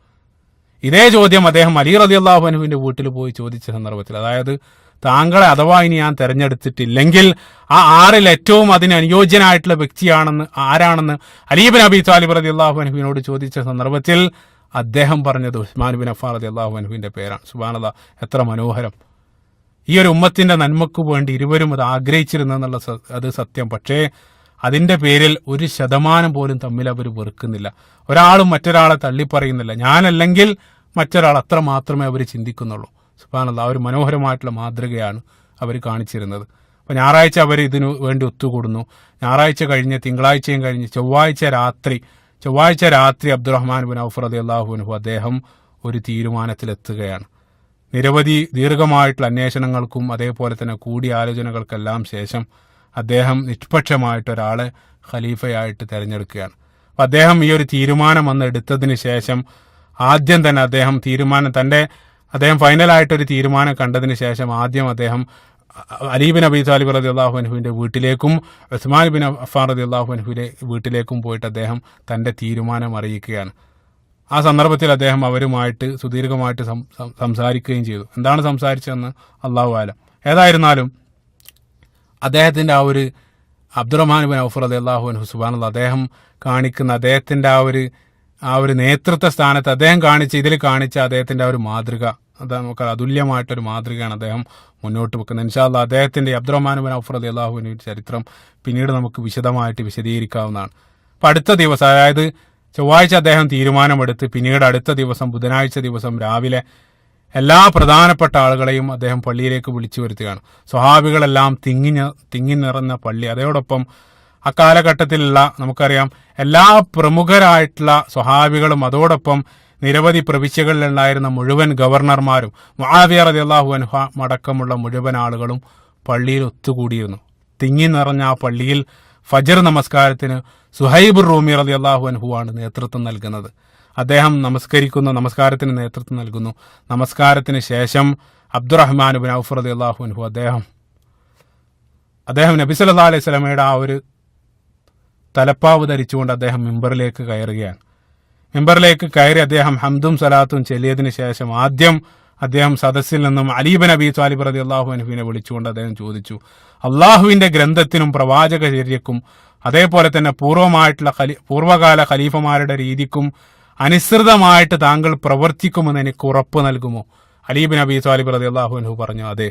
ഇതേ ചോദ്യം അദ്ദേഹം അലി റളിയല്ലാഹു അൻഹുവിന്റെ വീട്ടിൽ പോയി ചോദിച്ച സന്ദർഭത്തിൽ, അതായത് താങ്കളെ അഥവാ ഇനി ഞാൻ തെരഞ്ഞെടുത്തിട്ടില്ലെങ്കിൽ ആ 6ൽ ഏറ്റവും അതിന് അനുയോജ്യനായിട്ടുള്ള വ്യക്തിയാണെന്ന് ആരാണെന്ന് അലി ബിൻ അബി ത്വാലിബ് റളിയല്ലാഹു അൻഹുവിനോട് ചോദിച്ച സന്ദർഭത്തിൽ അദ്ദേഹം പറഞ്ഞത് ഉസ്മാൻ ബിൻ അഫ്ഫാൻ റളിയല്ലാഹു അൻഹുവിന്റെ പേരാണ്. സുബ്ഹാനല്ലാഹ്, എത്ര മനോഹരം! ഈ ഒരു ഉമ്മത്തിന്റെ നന്മയ്ക്ക് വേണ്ടി ഇരുവരും അത് ആഗ്രഹിച്ചിരുന്നെന്നുള്ള അത് സത്യം. പക്ഷേ അതിന്റെ പേരിൽ 1% പോലും തമ്മിൽ അവർ വെറുക്കുന്നില്ല. ഒരാളും മറ്റൊരാളെ തള്ളിപ്പറയുന്നില്ല. ഞാനല്ലെങ്കിൽ മറ്റൊരാൾ, അത്ര മാത്രമേ അവർ ചിന്തിക്കുന്നുള്ളൂ. സുബ്ഹാനല്ലാഹ്, ഒരു മനോഹരമായിട്ടുള്ള മാതൃകയാണ് അവർ കാണിച്ചിരുന്നത്. അപ്പോൾ ഞായറാഴ്ച അവർ ഇതിനു വേണ്ടി ഒത്തുകൂടുന്നു. ഞായറാഴ്ച കഴിഞ്ഞ് തിങ്കളാഴ്ചയും കഴിഞ്ഞ് ചൊവ്വാഴ്ച രാത്രി അബ്ദുറഹ്മാൻ ബിൻ ഔഫ് റളിയല്ലാഹു അൻഹു അദ്ദേഹം ഒരു തീരുമാനത്തിലെത്തുകയാണ്. നിരവധി ദീർഘമായിട്ടുള്ള അന്വേഷണങ്ങൾക്കും അതേപോലെ തന്നെ കൂടിയാലോചനകൾക്കെല്ലാം ശേഷം അദ്ദേഹം നിഷ്പക്ഷമായിട്ട് ഒരാളെ ഖലീഫയായിട്ട് തിരഞ്ഞെടുക്കുകയാണ്. അപ്പം അദ്ദേഹം ഈ ഒരു തീരുമാനം വന്ന് എടുത്തതിന് ശേഷം ആദ്യം തന്നെ അദ്ദേഹം ഫൈനലായിട്ടൊരു തീരുമാനം കണ്ടതിന് ശേഷം ആദ്യം അദ്ദേഹം അലി ബിൻ അബി ത്വാലിബ് റളിയല്ലാഹു അൻഹുവിന്റെ വീട്ടിലേക്കും ഉസ്മാൻ ബിൻ അഫ്ഫാൻ റളിയല്ലാഹു അൻഹുവിന്റെ വീട്ടിലേക്കും പോയിട്ട് അദ്ദേഹം തന്റെ തീരുമാനം അറിയിക്കുകയാണ്. ആ സന്ദർഭത്തിൽ അദ്ദേഹം അവരുമായിട്ട് സുദീർഘമായിട്ട് സംസാരിക്കുകയും ചെയ്തു. എന്താണ് സംസാരിച്ചതെന്ന് അല്ലാഹു ആലം. ഏതായിരുന്നാലും അദ്ദേഹത്തിന്റെ ആ ഒരു അബ്ദുറഹ്മാൻ ബിൻ ഔഫ് റളിയല്ലാഹു അൻഹു സുബ്ഹാനല്ലാഹ് അദ്ദേഹം കാണിക്കുന്ന അദ്ദേഹത്തിന്റെ ആ ഒരു നേതൃത്വ സ്ഥാനത്ത് അദ്ദേഹം ഇതിൽ കാണിച്ച അദ്ദേഹത്തിന്റെ ആ ഒരു മാതൃക, അത് നമുക്ക് അതുല്യമായിട്ടൊരു മാതൃകയാണ് അദ്ദേഹം മുന്നോട്ട് വെക്കുന്നത്. ഇൻഷാ അല്ലാഹ് അദ്ദേഹത്തിന്റെ അബ്ദുറഹ്മാൻ ബിൻ ഔഫ് റളിയല്ലാഹു അൻഹുവിന്റെ ചരിത്രം പിന്നീട് നമുക്ക് വിശദമായിട്ട് വിശദീകരിക്കാവുന്നതാണ്. അപ്പം അടുത്ത ദിവസം, അതായത് ചൊവ്വാഴ്ച അദ്ദേഹം തീരുമാനമെടുത്ത് പിന്നീട് അടുത്ത ദിവസം ബുധനാഴ്ച ദിവസം രാവിലെ എല്ലാ പ്രധാനപ്പെട്ട ആളുകളെയും അദ്ദേഹം പള്ളിയിലേക്ക് വിളിച്ചു വരുത്തുകയാണ്. സ്വഹാബികളെല്ലാം തിങ്ങി നിറഞ്ഞ പള്ളി. അതോടൊപ്പം അക്കാലഘട്ടത്തിലുള്ള നമുക്കറിയാം എല്ലാ പ്രമുഖരായിട്ടുള്ള സ്വഹാബികളും അതോടൊപ്പം നിരവധി പ്രവിശ്യകളിലുണ്ടായിരുന്ന മുഴുവൻ ഗവർണർമാരും മുആവിയ റളിയല്ലാഹു അൻഹു അടക്കമുള്ള മുഴുവൻ ആളുകളും പള്ളിയിൽ ഒത്തുകൂടിയിരുന്നു. തിങ്ങി നിറഞ്ഞ ആ പള്ളിയിൽ ഫജ്ർ നമസ്കാരത്തിന് സുഹൈബ് റൂമി റളിയല്ലാഹു അൻഹു ആണ് നേതൃത്വം നൽകുന്നത്. അദ്ദേഹം നമസ്കാരത്തിന് നേതൃത്വം നൽകുന്നു. നമസ്കാരത്തിന് ശേഷം അബ്ദുറഹ്മാൻ ബിൻ ഔഫ് റളിയല്ലാഹു അൻഹു അദ്ദേഹം നബി സല്ലല്ലാഹു അലൈഹി വസല്ലമയുടെ ആ ഒരു തലപ്പാവ് ധരിച്ചുകൊണ്ട് അദ്ദേഹം മിമ്പറിലേക്ക് കയറുകയാണ്. മിമ്പറിലേക്ക് കയറി അദ്ദേഹം ഹംദും സലാത്തും ചൊല്ലിയതിനു ശേഷം ആദ്യം അദ്ദേഹം സദസ്സിൽ നിന്നും അലി ബിൻ അബി ത്വാലിബ് റളിയല്ലാഹു അൻഹുവിനെ വിളിച്ചുകൊണ്ട് അദ്ദേഹം ചോദിച്ചു, അള്ളാഹുവിന്റെ ഗ്രന്ഥത്തിനും പ്രവാചകചര്യക്കും അതേപോലെ തന്നെ പൂർവ്വകാല ഖലീഫമാരുടെ രീതിക്കും അനുസൃതമായിട്ട് താങ്കൾ പ്രവർത്തിക്കുമെന്ന് എനിക്ക് ഉറപ്പ് നൽകുമോ? അലി ബിൻ അബി ത്വാലിബ് റളിയല്ലാഹു അൻഹു പറഞ്ഞു, അതെ.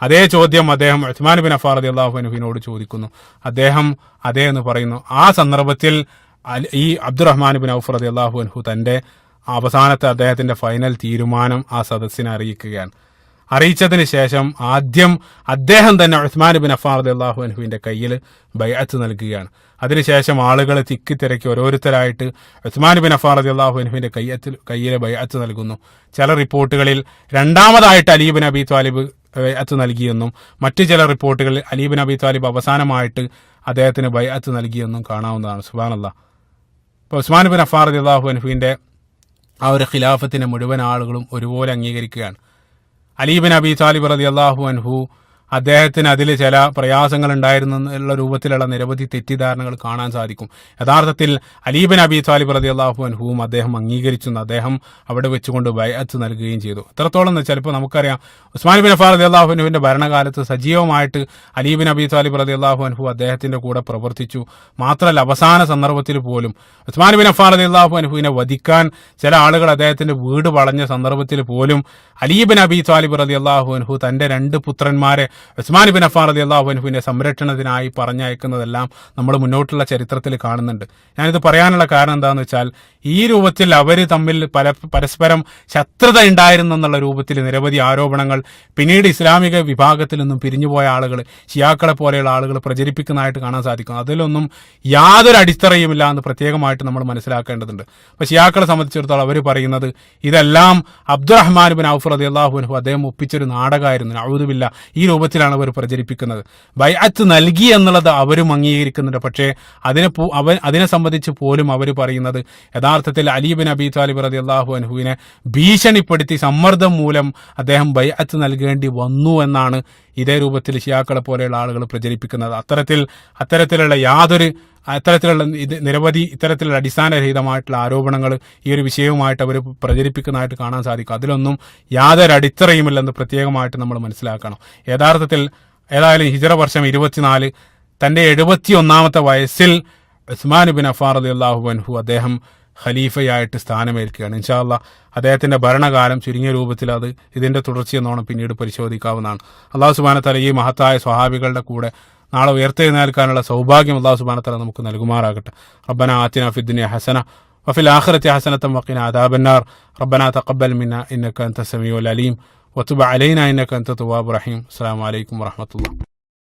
അതേ ചോദ്യം അദ്ദേഹം ഉസ്മാൻ ബിൻ അഫ്ഫാൻ റളിയല്ലാഹു അൻഹുവിനോട് ചോദിക്കുന്നു. അദ്ദേഹം അതേ എന്ന് പറയുന്നു. ആ സന്ദർഭത്തിൽ ഈ അബ്ദുറഹ്മാൻ ബിൻ ഔഫ് റളിയല്ലാഹു അൻഹു തന്റെ അവസാനത്തെ അദ്ദേഹത്തിന്റെ ഫൈനൽ തീരുമാനം ആ സദസ്സിനെ അറിയിക്കുകയാണ്. അറിയിച്ചതിന് ശേഷം ആദ്യം അദ്ദേഹം തന്നെ ഉസ്മാൻ ബിൻ അഫ്ഫാൻ റളിയല്ലാഹു അൻഹുവിന്റെ കയ്യിൽ ബൈഅത്ത് നൽകുകയാണ്. അതിനുശേഷം ആളുകൾ തിക്കിത്തിരക്കി ഓരോരുത്തരായിട്ട് ഉസ്മാൻ ബിൻ അഫ്ഫാൻ റളിയല്ലാഹു അൻഹുവിന്റെ കയ്യിൽ ബൈഅത്ത് നൽകുന്നു. ചില റിപ്പോർട്ടുകളിൽ രണ്ടാമതായിട്ട് അലി ബിൻ അബി ത്വാലിബ് ബൈഅത്ത് നൽകിയെന്നും മറ്റു ചില റിപ്പോർട്ടുകളിൽ അലി ബിൻ അബി ത്വാലിബ് അവസാനമായിട്ട് അദ്ദേഹത്തിന് ബൈഅത്ത് നൽകിയെന്നും കാണാവുന്നതാണ്. സുബ്ഹാനല്ലാഹ്. ഇപ്പോൾ ഉസ്മാൻ ബിൻ അഫ്ഫാൻ റളിയല്ലാഹു അൻഹുവിന്റെ ആ ഒരു ഖിലാഫത്തിനെ മുഴുവൻ ആളുകളും ഒരുപോലെ അംഗീകരിക്കുകയാണ്. അലി ബിൻ അബി ത്വാലിബ് റളിയല്ലാഹു അൻഹു അദ്ദേഹത്തിന് അതിൽ ചില പ്രയാസങ്ങൾ ഉണ്ടായിരുന്നു എന്നുള്ള രൂപത്തിലുള്ള നിരവധി തെറ്റിദ്ധാരണകൾ കാണാൻ സാധിക്കും. യഥാർത്ഥത്തിൽ അലി ബിൻ അബി ത്വാലിബ് റളിയല്ലാഹു അൻഹുവും അദ്ദേഹം അംഗീകരിച്ചു, അദ്ദേഹം അവിടെ വെച്ചുകൊണ്ട് ബൈഅത്ത് നൽകുകയും ചെയ്തു. എത്രത്തോളം എന്ന് ചിലപ്പോൾ നമുക്കറിയാം, ഉസ്മാൻ ബിൻ അഫ്ഫാൻ റളിയല്ലാഹു അൻഹുവിന്റെ ഭരണകാലത്ത് സജീവമായിട്ട് അലി ബിൻ അബി ത്വാലിബ് റളിയല്ലാഹു അൻഹു അദ്ദേഹത്തിന്റെ കൂടെ പ്രവർത്തിച്ചു. മാത്രമല്ല അവസാന സന്ദർഭത്തിൽ പോലും ഉസ്മാൻ ബിൻ അഫ്ഫാൻ റളിയല്ലാഹു അൻഹുവിനെ വധിക്കാൻ ചില ആളുകൾ അദ്ദേഹത്തിന്റെ വീട് വളഞ്ഞ സന്ദർഭത്തിൽ പോലും അലി ബിൻ അബി ത്വാലിബ് റളിയല്ലാഹു അൻഹു തന്റെ 2 പുത്രന്മാരെ ഉസ്മാൻ ബിൻ അഫ്ഫാൻ റളിയല്ലാഹു അൻഹുവിന്റെ സംരക്ഷണത്തിനായി പറഞ്ഞയക്കുന്നതെല്ലാം നമ്മൾ മുന്നോട്ടുള്ള ചരിത്രത്തിൽ കാണുന്നുണ്ട്. ഞാനിത് പറയാനുള്ള കാരണം എന്താണെന്ന് വെച്ചാൽ, ഈ രൂപത്തിൽ അവർ തമ്മിൽ പരസ്പരം ശത്രുത ഉണ്ടായിരുന്നു എന്നുള്ള രൂപത്തിൽ നിരവധി ആരോപണങ്ങൾ പിന്നീട് ഇസ്ലാമിക വിഭാഗത്തിൽ നിന്നും പിരിഞ്ഞുപോയ ആളുകൾ, ഷിയാക്കളെ പോലെയുള്ള ആളുകൾ പ്രചരിപ്പിക്കുന്നതായിട്ട് കാണാൻ സാധിക്കും. അതിലൊന്നും യാതൊരു അടിത്തറയുമില്ല എന്ന് പ്രത്യേകമായിട്ട് നമ്മൾ മനസ്സിലാക്കേണ്ടതുണ്ട്. അപ്പോൾ ഷിയാക്കളെ സംബന്ധിച്ചിടത്തോളം അവർ പറയുന്നത് ഇതെല്ലാം അബ്ദുറഹ്മാൻ ബിൻ ഔഫ് റളിയല്ലാഹു അൻഹു അദ്ദേഹം ഒപ്പിച്ചൊരു നാടകമായിരുന്നു. നഊദു ബില്ലാഹ്. ഈ രൂപത്തിലാണ് അവർ പ്രചരിപ്പിക്കുന്നത്. ബൈഅത്ത് നൽകി എന്നുള്ളത് അവരും അംഗീകരിക്കുന്നുണ്ട്. പക്ഷേ അതിനെ സംബന്ധിച്ച് പോലും അവർ പറയുന്നത് യഥാർത്ഥത്തിൽ അലി ബിൻ അബി ത്വാലിബ് റളിയല്ലാഹു അൻഹുവിനെ ഭീഷണിപ്പെടുത്തി സമ്മർദ്ദം മൂലം അദ്ദേഹം ബൈഅത്ത് നൽകേണ്ടി വന്നു എന്നാണ് ഇതേ രൂപത്തിൽ ഷിയാക്കളെ പോലെയുള്ള ആളുകൾ പ്രചരിപ്പിക്കുന്നത്. അത്തരത്തിലുള്ള നിരവധി ഇത്തരത്തിലുള്ള അടിസ്ഥാനരഹിതമായിട്ടുള്ള ആരോപണങ്ങൾ ഈ ഒരു വിഷയവുമായിട്ട് അവർ പ്രചരിപ്പിക്കുന്നതായിട്ട് കാണാൻ സാധിക്കും. അതിലൊന്നും യാതൊരു അടിത്തറയുമില്ലെന്ന് പ്രത്യേകമായിട്ട് നമ്മൾ മനസ്സിലാക്കണം. ഏതായാലും ഹിജ്റ വർഷം 24 തന്റെ 71ാമത്തെ വയസ്സിൽ ഉസ്മാൻ ബിൻ അഫ്ഫാൻ റളിയല്ലാഹു അൻഹു അദ്ദേഹം ഖലീഫയായിട്ട് സ്ഥാനമേൽക്കുകയാണ്. ഇൻഷാ അല്ലാഹ് അദ്ദേഹത്തിന്റെ ഭരണകാലം ചുരുങ്ങിയ രൂപത്തിൽ അത് ഇതിന്റെ തുടർച്ചയെന്നോണം പിന്നീട് പരിശോധിക്കാവുന്നതാണ്. അല്ലാഹു സുബ്ഹാനഹു വ തആല ഈ മഹത്തായ സ്വഹാബികളുടെ കൂടെ നാളെ ഉയർത്തെഴുന്നേൽക്കാനുള്ള സൗഭാഗ്യം അല്ലാഹു സുബ്ഹാനഹു വ തആല നമുക്ക് നൽകുമാറാകട്ടെ. റബ്ബനാ ആതിനാ ഫിദ്ദുനിയ ഹസന വഫിൽ ആഖിറതി ഹസനതൻ വഖിനാ അദാബന്നാർ. റബ്ബനാ തഖബ്ബൽ മിന്നാ ഇന്നക അൻത സമീഉൽ അലീം വതുബ് അലൈനാ ഇന്നക അൻത തവ്വാബുർ റഹീം. അസ്സലാമു അലൈക്കും വറഹ്മത്തുള്ളാഹി.